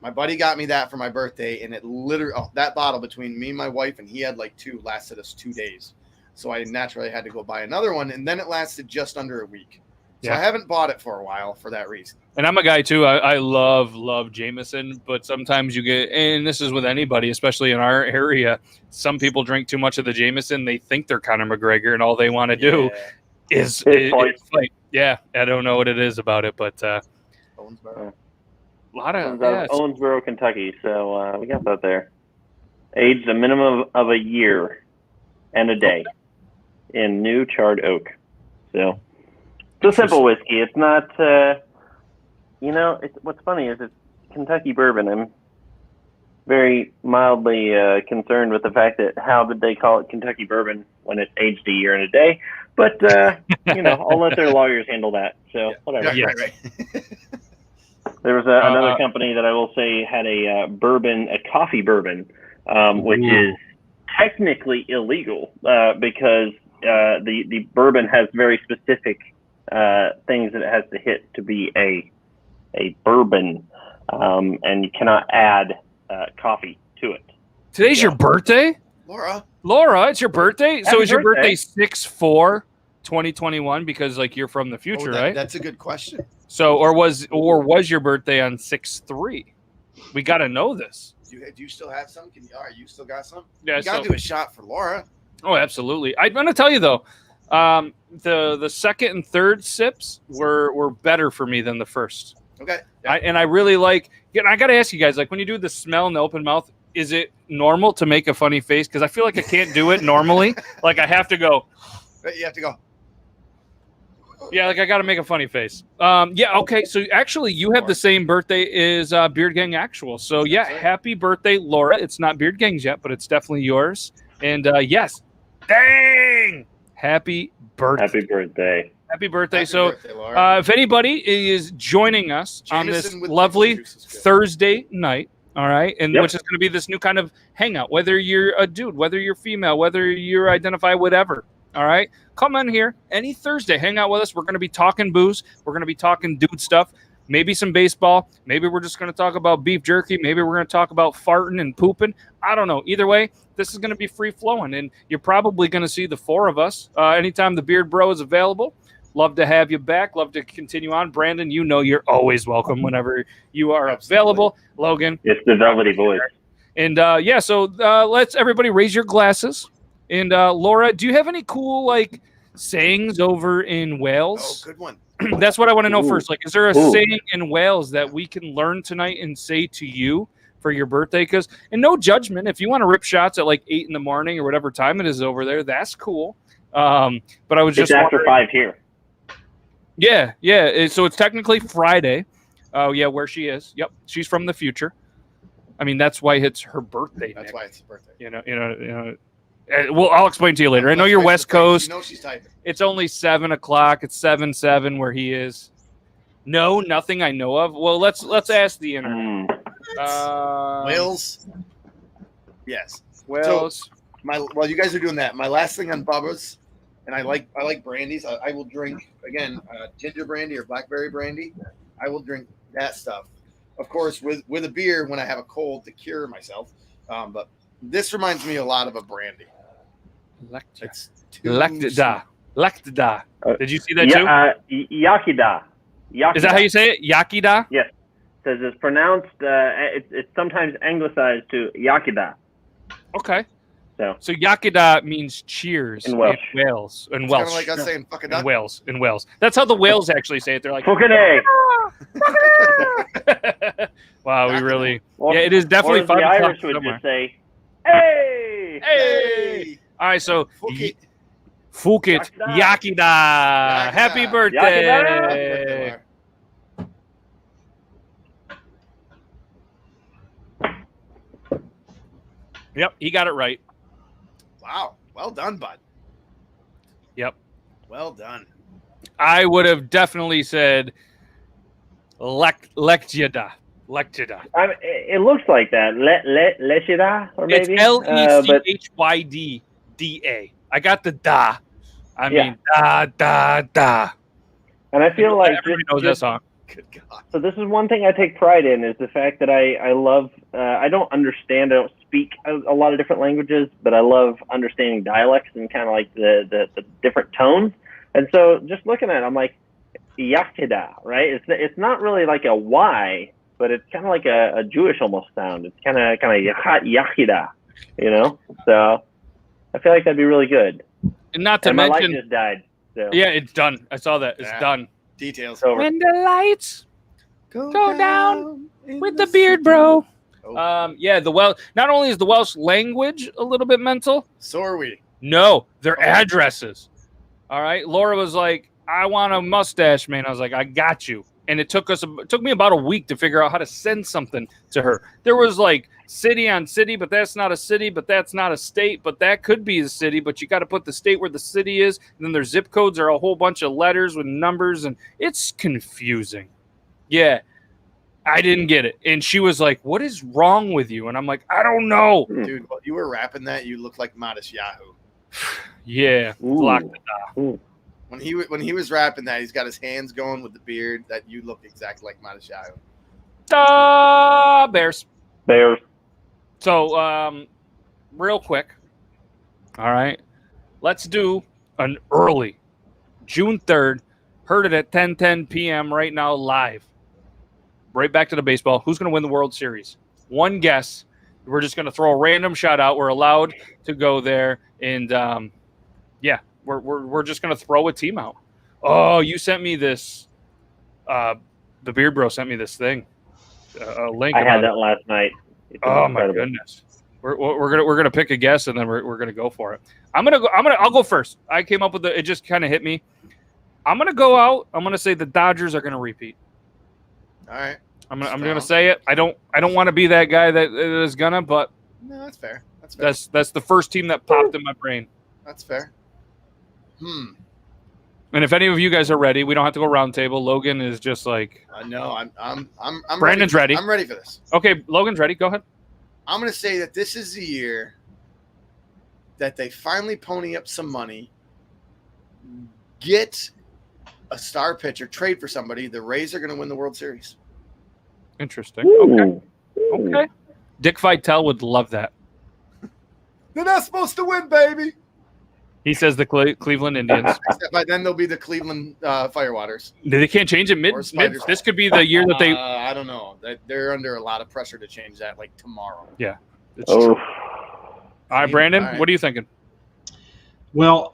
My buddy got me that for my birthday, and it literally that bottle between me and my wife, and he had like 2, lasted us 2 days. So I naturally had to go buy another one, and then it lasted just under a week. So I haven't bought it for a while for that reason. And I'm a guy too. I love Jameson, but sometimes you get, and this is with anybody, especially in our area, some people drink too much of the Jameson. They think they're Conor McGregor, and all they want to do is fight. Yeah, I don't know what it is about it, but Owensboro. A lot of Owensboro, Kentucky. So we got that there. Aged a minimum of a year and a day in new charred oak. So it's a simple whiskey. It's not. What's funny is it's Kentucky bourbon. very mildly concerned with the fact that how did they call it Kentucky bourbon when it's aged a year and a day? But I'll let their lawyers handle that. So whatever. Yeah, Yes. right. There was another company that I will say had a coffee bourbon, which is technically illegal because the bourbon has very specific things that it has to hit to be a bourbon, and you cannot add coffee to it. Today's your birthday? Laura, it's your birthday? So is your birthday 6/4/2021 because like you're from the future, right? That's a good question. So or was your birthday on 6/3? We got to know this. Do you still have some? You still got some? Yeah, you got to do a shot for Laura. Oh, absolutely. I'm going to tell you though, the second and third sips were better for me than the first. Okay. I really like. I got to ask you guys, like when you do the smell in the open mouth, is it normal to make a funny face? Because I feel like I can't do it normally. Like I have to go. You have to go. Yeah, like I got to make a funny face. Yeah, okay. So actually, you have the same birthday as Beard Gang Actual. So yeah, happy birthday, Laura. It's not Beard Gang's yet, but it's definitely yours. And yes, dang, happy birthday. Happy birthday. Happy birthday. Happy So birthday, Laura. if anybody is joining us on this lovely Thursday night, all right, and which is going to be this new kind of hangout, whether you're a dude, whether you're female, whether you identify whatever, all right, come on here any Thursday, hang out with us. We're going to be talking booze. We're going to be talking dude stuff, maybe some baseball. Maybe we're just going to talk about beef jerky. Maybe we're going to talk about farting and pooping. I don't know. Either way, this is going to be free flowing, and you're probably going to see the four of us anytime the Beard Bro is available. Love to have you back. Love to continue on. Brandon, you know you're always welcome whenever you are available. Logan. It's the velvety voice. And so let's everybody raise your glasses. And Laura, do you have any cool like sayings over in Wales? Oh, good one. That's what I want to know first. Like, is there a saying in Wales that we can learn tonight and say to you for your birthday? Because, and no judgment, if you want to rip shots at like 8 a.m. or whatever time it is over there, that's cool. But I was just after 5 here. Yeah. So it's technically Friday. Oh, yeah, where she is. Yep, she's from the future. I mean, that's why it's her birthday. That's why it's her birthday. You know. Well, I'll explain to you later. I know you're West Coast. You know she's typing. It's only 7 o'clock. It's 7:07 where he is. No, nothing I know of. Well, let's ask the internet. Wales. Yes. Wales. So while you guys are doing that, my last thing on Bubba's, and I like brandies. I will drink again ginger brandy or blackberry brandy. I will drink that stuff, of course, with a beer when I have a cold to cure myself. But this reminds me a lot of a brandy. It's Lectida. Did you see that too? Yakida. Is that how you say it? Yakida? Yes. It says it's pronounced. It's sometimes anglicized to Yakida. Okay. So Yakida means cheers in Welsh. Wales. In It's Welsh. kind of like us saying fuck a duck. In Wales. That's how the whales actually say it. They're like, Fukane. wow, we really. Yeah, it is definitely or 5 the o'clock Irish would somewhere. just say, "Hey, Hey! All right, so Fukit Yakida. Yakida. Happy birthday. Yakida. Yep, he got it right. Wow. Well done, bud. Yep. Well done. I would have definitely said Lectida. It looks like that. Lechida, or It's maybe. Lechydda. I got the da. I mean, da. And I feel like everybody knows that song. Good God. So this is one thing I take pride in, is the fact that I love. I don't understand. I don't speak a lot of different languages, but I love understanding dialects and kind of like the different tones. And so just looking at it, I'm like, Yakida, right? It's not really like a Y, but it's kind of like a Jewish almost sound. It's kind of Yakida, you know. So I feel like that'd be really good. And not to and my mention, light just died. So. yeah, it's done. I saw that. It's done. Details. Over. When the lights go down with the beard, bro. Yeah, the Welsh. Not only is the Welsh language a little bit mental, So are we. no, their addresses. All right, Laura was like, "I want a mustache, man." I was like, "I got you. and it took me about a week to figure out how to send something to her. There was like city on city, but that's not a city, but that's not a state, but that could be a city, but you got to put the state where the city is, and then their zip codes are a whole bunch of letters with numbers, and it's confusing. Yeah, I didn't get it. And she was like, what is wrong with you? And I'm like, I don't know. Dude, while you were rapping that, you look like Modest Yahoo. Yeah. Blocked it. When he was rapping that, he's got his hands going with the beard. That you look exactly like Modest Yahoo. Bears. So, real quick. All right. Let's do an early June 3rd. Heard it at 10:10 p.m. right now live. Right back to the baseball. Who's going to win the World Series? One guess. We're just going to throw a random shot out. We're allowed to go there. And, yeah, we're just going to throw a team out. Oh, you sent me this. The Beard Bro sent me this thing. A link. I had that last night. Oh, my goodness. We're gonna pick a guess, and then we're gonna go for it. I'll go first. I came up with it just kind of hit me. I'm gonna go out. I'm gonna say the Dodgers are gonna repeat. All right. I'm gonna say it. I don't want to be that guy that is gonna, but no, that's fair. That's fair. That's the first team that popped in my brain. That's fair. And if any of you guys are ready, we don't have to go round table. Logan is just like, no, I'm Brandon's ready. I'm ready for this. Okay, Logan's ready. Go ahead. I'm gonna say that this is the year that they finally pony up some money, get a star pitcher, trade for somebody. The Rays are gonna win the World Series. Interesting. Okay. Dick Vitale would love that. They're not supposed to win, baby. He says the Cleveland Indians. By then they'll be the Cleveland Firewaters. They can't change it mid. This could be the year that they. I don't know. They're under a lot of pressure to change that, like tomorrow. Yeah, it's true. All right, Brandon, All right. What are you thinking? Well,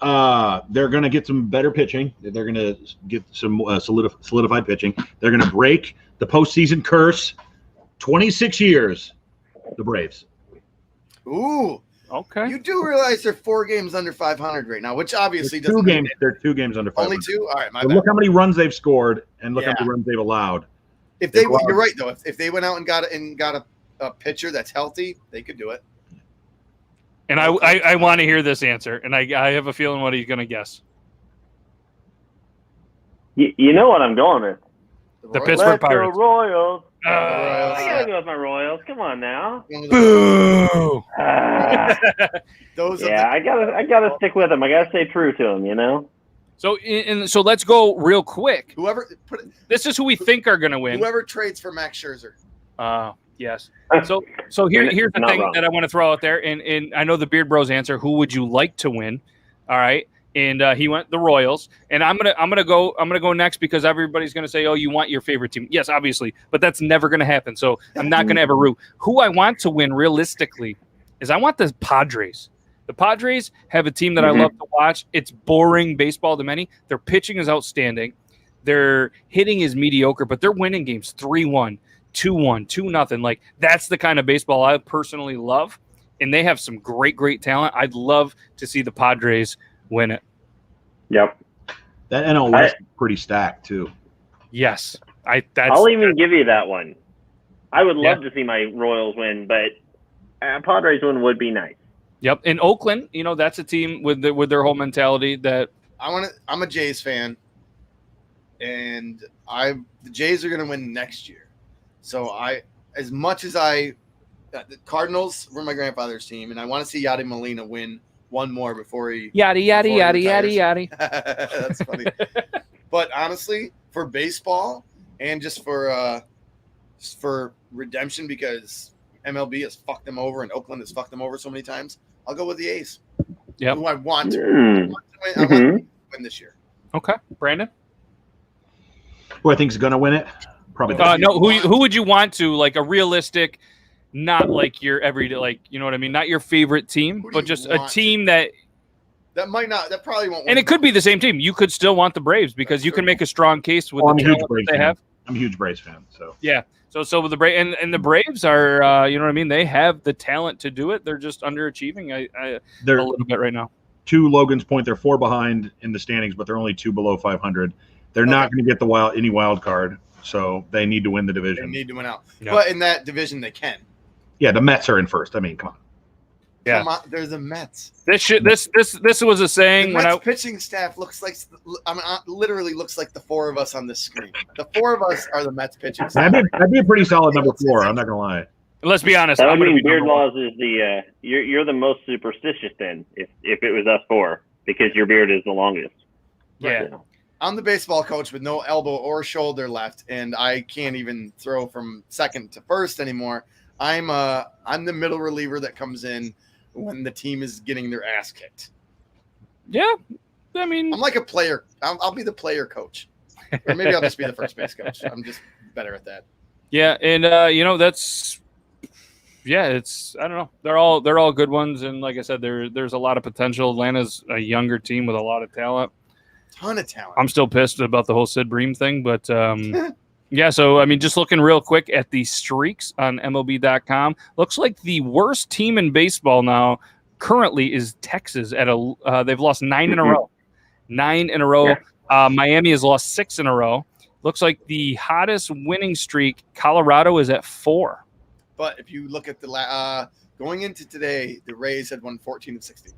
they're going to get some better pitching. They're going to get some solidified pitching. They're going to break the postseason curse. 26 years, the Braves. Ooh. Okay. You do realize they're 4 games under 500 right now, which obviously doesn't. They're 2 games under 500. Only 2. All right, my So bad. look how many runs they've scored, and look how many runs they've allowed. You're right though. If they went out and got a pitcher that's healthy, they could do it. And I want to hear this answer, and I have a feeling what he's going to guess. You know what I'm going with. The Pittsburgh Pirates. Royals. Royals. I gotta go with my Royals. Come on now. Boo! I gotta stick with them. I gotta stay true to them. You know. So so let's go real quick. This is who we think are going to win. Whoever trades for Max Scherzer. Yes. So here's the thing that I want to throw out there, and I know the Beard Bros answer. Who would you like to win? All right. And he went the Royals, and I'm gonna go next because everybody's gonna say, "Oh, you want your favorite team?" Yes, obviously, but that's never gonna happen. So I'm not gonna ever root. Who I want to win realistically is I want the Padres. The Padres have a team that I love to watch. It's boring baseball to many. Their pitching is outstanding. Their hitting is mediocre, but they're winning games 3-1, 2-1, 2-0. Like that's the kind of baseball I personally love, and they have some great talent. I'd love to see the Padres win it. Yep. That NL West is pretty stacked too. Yes. I'll even give you that one. I would love to see my Royals win, but Padres win would be nice. Yep. In Oakland, that's a team with their whole mentality that I'm a Jays fan, and the Jays are going to win next year. So as much as the Cardinals were my grandfather's team, and I want to see Yadi Molina win one more before he yada. That's funny. But honestly, for baseball and just for redemption, because MLB has fucked them over and Oakland has fucked them over so many times, I'll go with the A's. Yeah, who I want to win. I want to win this year. Okay, Brandon. Who I think is going to win it? Probably. No. Who would you want to, like, a realistic? Not like your everyday, like, you know what I mean? Not your favorite team, but just a team that probably won't win. And it could be the same team. You could still want the Braves because you can make a strong case with the talent that they have. I'm a huge Braves fan. So yeah. So with the Braves and the Braves are, you know what I mean? They have the talent to do it. They're just underachieving they're a little bit right now. To Logan's point, they're 4 behind in the standings, but they're only 2 below 500. They're not going to get any wild card. So they need to win the They division. need to win out. Yep. But in that division, they can. Yeah, the Mets are in first. I mean, come on. Yeah. Come on, they're the Mets. This was a saying The when Mets pitching staff literally looks like the four of us on this screen. The four of us are the Mets pitching staff. That'd be a pretty solid number 4. I'm not gonna lie. let's be honest. That I'm would gonna mean be Beard number one. Laws is the you're the most superstitious then if it was us 4 because your beard is the longest. Yeah. So, I'm the baseball coach with no elbow or shoulder left, and I can't even throw from second to first anymore. I'm the middle reliever that comes in when the team is getting their ass kicked. Yeah, I mean, I'm like a player. I'll be the player coach, or maybe I'll just be the first base coach. I'm just better at that. yeah, and it's I don't know. They're all good ones, and like I said, there's a lot of potential. Atlanta's a younger team with a lot of talent. Ton of talent. I'm still pissed about the whole Sid Bream thing, but yeah. So I mean, just looking real quick at the streaks on MLB.com, looks like the worst team in baseball now currently is Texas. They've lost 9 in a row. 9 in a row. Miami has lost 6 in a row. Looks like the hottest winning streak, Colorado, is at 4. But if you look at the going into today, the Rays had won 14 of 16.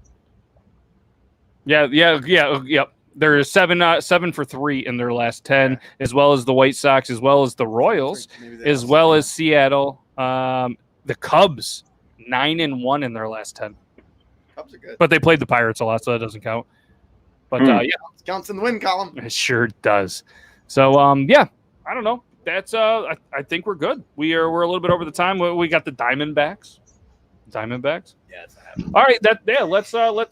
Yep. They're 7 for 3 in their last 10, as well as the White Sox, as well as the Royals, as well as Seattle. The Cubs, 9-1 in their last 10. Cubs are good. But they played the Pirates a lot, so that doesn't count. But It counts in the win column. it sure does. So I don't know. That's I think we're good. We're a little bit over the time. We got the Diamondbacks. Yeah, it's All right,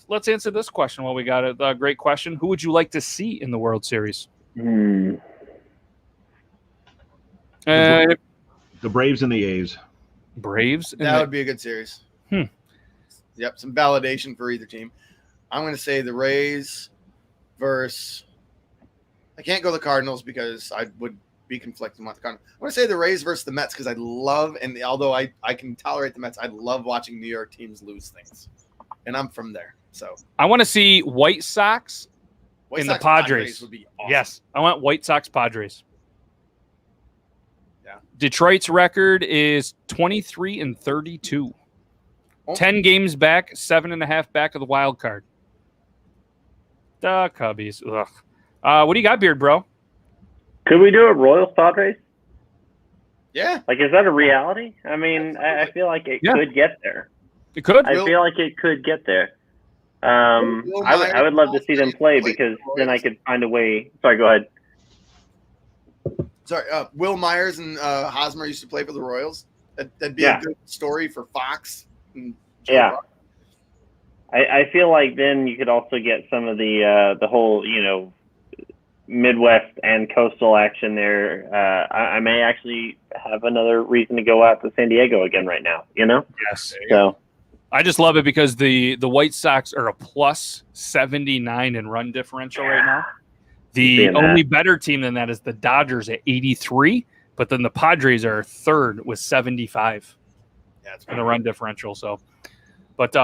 let's answer this question while we got it. Great question. Who would you like to see in the World Series? The Braves and the A's. Braves. that would be a good series. Yep, some validation for either team. I'm going to say the Rays versus. I can't go the Cardinals because I would be conflicting with the Cardinals. I want to say the Rays versus the Mets because I love, and although I can tolerate the Mets, I love watching New York teams lose things, and I'm from there. So I want to see White Sox White in Sox the Padres. would be awesome. Yes, I want White Sox Padres. Yeah. Detroit's record is 23-32. 10 games back, 7.5 back of the wild card. The Cubbies. Ugh. What do you got, Beard Bro? could we do a Royals Padres? Yeah. Like, is that a reality? I mean, I feel like it could get there. It could. I feel like it could get there. I would love to see them play because then I could find a way. Sorry, go ahead. Sorry, Will Myers and Hosmer used to play for the Royals. That'd be a good story for Fox. And Yeah. I feel like then you could also get some of the whole, Midwest and coastal action there. I may actually have another reason to go out to San Diego again right now, Yes. So I just love it because the White Sox are a plus 79 in run differential right now. The only better team than that is the Dodgers at 83, but then the Padres are third with 75 in the run differential. So, but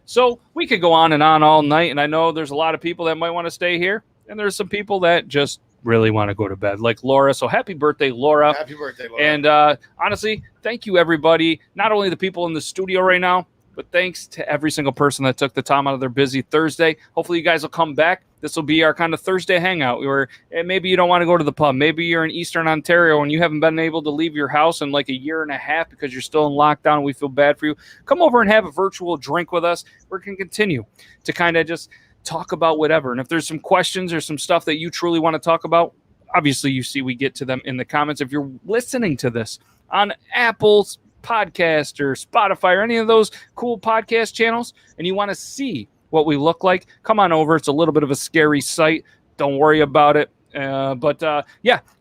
so we could go on and on all night, and I know there's a lot of people that might want to stay here, and there's some people that just really want to go to bed, like Laura. So happy birthday, Laura. Happy birthday, Laura. And honestly, thank you, everybody. Not only the people in the studio right now, but thanks to every single person that took the time out of their busy Thursday. Hopefully you guys will come back. This will be our kind of Thursday hangout where maybe you don't want to go to the pub. Maybe you're in Eastern Ontario and you haven't been able to leave your house in like a year and a half because you're still in lockdown and we feel bad for you. Come over and have a virtual drink with us. We can continue to kind of just talk about whatever. And if there's some questions or some stuff that you truly want to talk about, obviously you see we get to them in the comments. If you're listening to this on Apple's podcast or Spotify or any of those cool podcast channels and you want to see what we look like, come on over. It's a little bit of a scary sight. Don't worry about it. But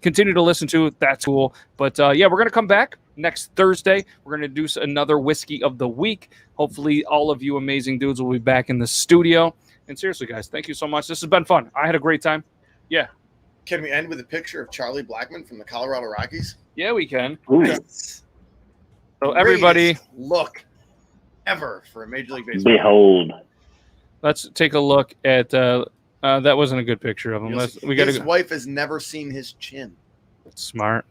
continue to listen to it. That's cool. But we're going to come back next Thursday. We're going to do another whiskey of the week. Hopefully all of you amazing dudes will be back in the studio. And seriously, guys, thank you so much. This has been fun. I had a great time. Yeah. Can we end with a picture of Charlie Blackmon from the Colorado Rockies? Yeah, we can. Yes. So everybody, look ever for a Major League Baseball. behold. let's take a look at that wasn't a good picture of him. We got His wife has never seen his chin. Smart.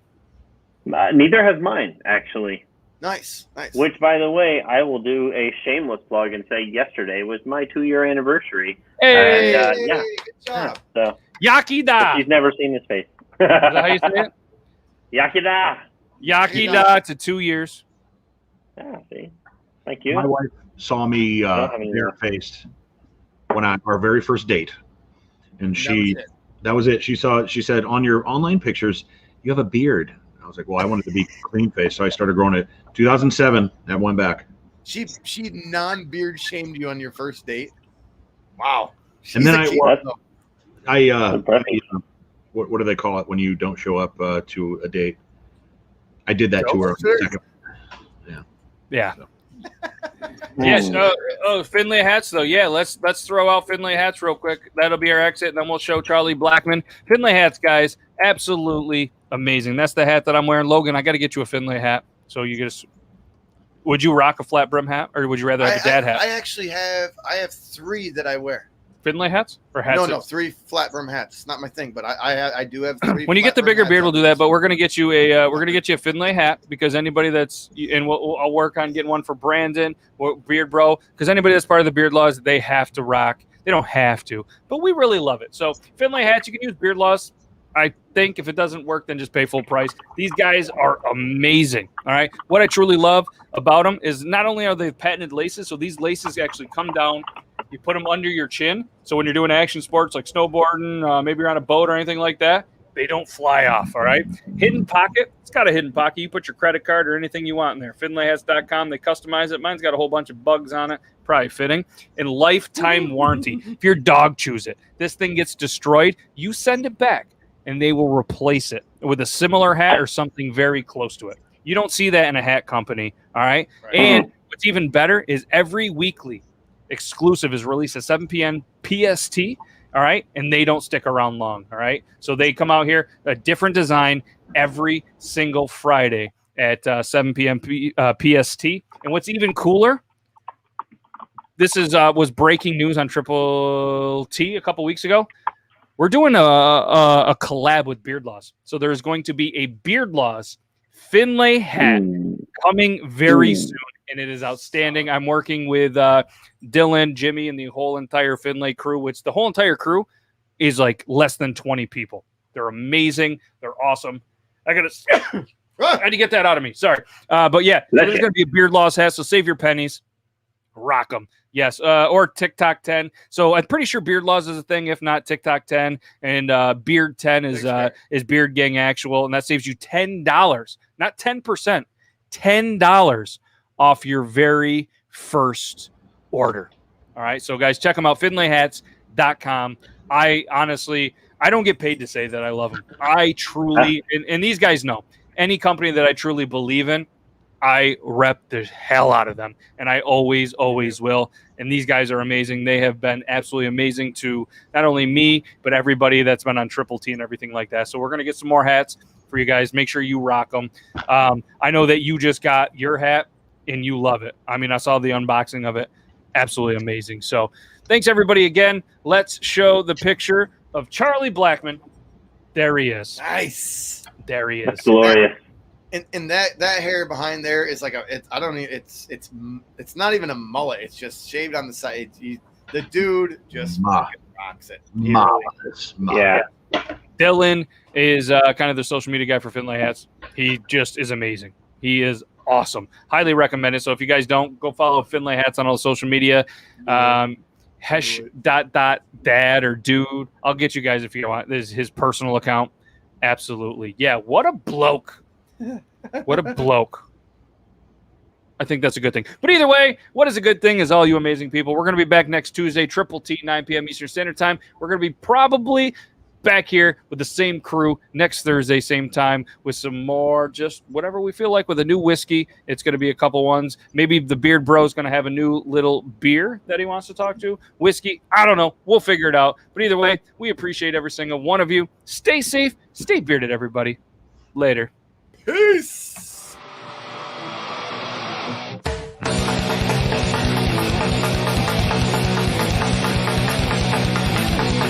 Neither has mine, actually. Nice. Which, by the way, I will do a shameless plug and say yesterday was my 2-year anniversary. Hey, And, good job. So Yakida. she's never seen his face. Is that how you say it? Yakida. Yakida to 2 years. Yeah, see. Thank you. My wife saw me barefaced when our very first date, and that was it. She said, on your online pictures, you have a beard. I was like, well, I wanted to be clean faced, so I started growing it. 2007, that went back. She non-beard shamed you on your first date. Wow. And then what do they call it when you don't show up to a date? I did that to her. Yeah. Yes. Finlay hats though. Yeah, let's throw out Finlay hats real quick. That'll be our exit, and then we'll show Charlie Blackman. Finlay hats, guys, absolutely amazing. That's the hat that I'm wearing. Logan, I got to get you a Finlay hat. So you just would you rock a flat brim hat, or would you rather have a dad hat? I actually have 3 that I wear. Finlay hats or hats? No, 3 flat brim hats. It's not my thing, but I do have 3. When you get the bigger beard, we'll do that. But we're gonna get you a Finlay hat, because anybody I'll work on getting one for Brandon or Beard Bro, because anybody that's part of the Beard Laws, they have to rock. They don't have to, but we really love it. So Finlay hats, you can use Beard Laws. I think if it doesn't work, then just pay full price. These guys are amazing. All right. What I truly love about them is not only are they patented laces, so these laces actually come down. You put them under your chin. So when you're doing action sports like snowboarding, maybe you're on a boat or anything like that, they don't fly off. All right. Hidden pocket. It's got a hidden pocket. You put your credit card or anything you want in there. FinlayHats.com. They customize it. Mine's got a whole bunch of bugs on it. Probably fitting. And lifetime warranty. If your dog chews it, this thing gets destroyed, you send it back, and they will replace it with a similar hat or something very close to it. You don't see that in a hat company, all right? And what's even better is every weekly exclusive is released at 7 p.m. PST, all right? And they don't stick around long, all right? So they come out here, a different design every single Friday at 7 p.m. PST. And what's even cooler, this was breaking news on Triple T a couple weeks ago. We're doing a collab with Beard Laws. So there's going to be a Beard Laws Finlay hat coming very soon, and it is outstanding. I'm working with Dylan, Jimmy, and the whole entire Finlay crew, which the whole entire crew is like less than 20 people. They're amazing. They're awesome. I had to get that out of me. Sorry. But yeah, there's going to be a Beard Laws hat, so save your pennies. Rock them. Yes, or TikTok 10. So I'm pretty sure Beard Laws is a thing. If not, TikTok 10 and Beard 10 is Beard Gang Actual, and that saves you $10, not 10%, $10 off your very first order. All right, so guys, check them out. FinlayHats.com. I don't get paid to say that I love them. I truly, and these guys know, any company that I truly believe in, I rep the hell out of them, and I always will. And these guys are amazing. They have been absolutely amazing to not only me, but everybody that's been on Triple T and everything like that. So we're going to get some more hats for you guys. Make sure you rock them. I know that you just got your hat, and you love it. I mean, I saw the unboxing of it. Absolutely amazing. So thanks, everybody, again. Let's show the picture of Charlie Blackman. There he is. Nice. There he is. That's glorious. And that hair behind there is like it's not even a mullet. It's just shaved on the side. The dude just rocks it. Yeah. Dylan is kind of the social media guy for Finlay Hats. He just is amazing. He is awesome. Highly recommend it. So if you guys don't, go follow Finlay Hats on all social media. Hesh.dad or dude. I'll get you guys if you want. This is his personal account. Absolutely. Yeah. What a bloke. What a bloke. I think that's a good thing. But either way, what is a good thing is all you amazing people. We're going to be back next Tuesday, Triple T, 9 p.m. Eastern Standard Time. We're going to be probably back here with the same crew next Thursday, same time, with some more, just whatever we feel like, with a new whiskey. It's going to be a couple ones. Maybe the Beard Bro is going to have a new little beer that he wants to talk to. Whiskey, I don't know. We'll figure it out. But either way, we appreciate every single one of you. Stay safe. Stay bearded, everybody. Later. Peace.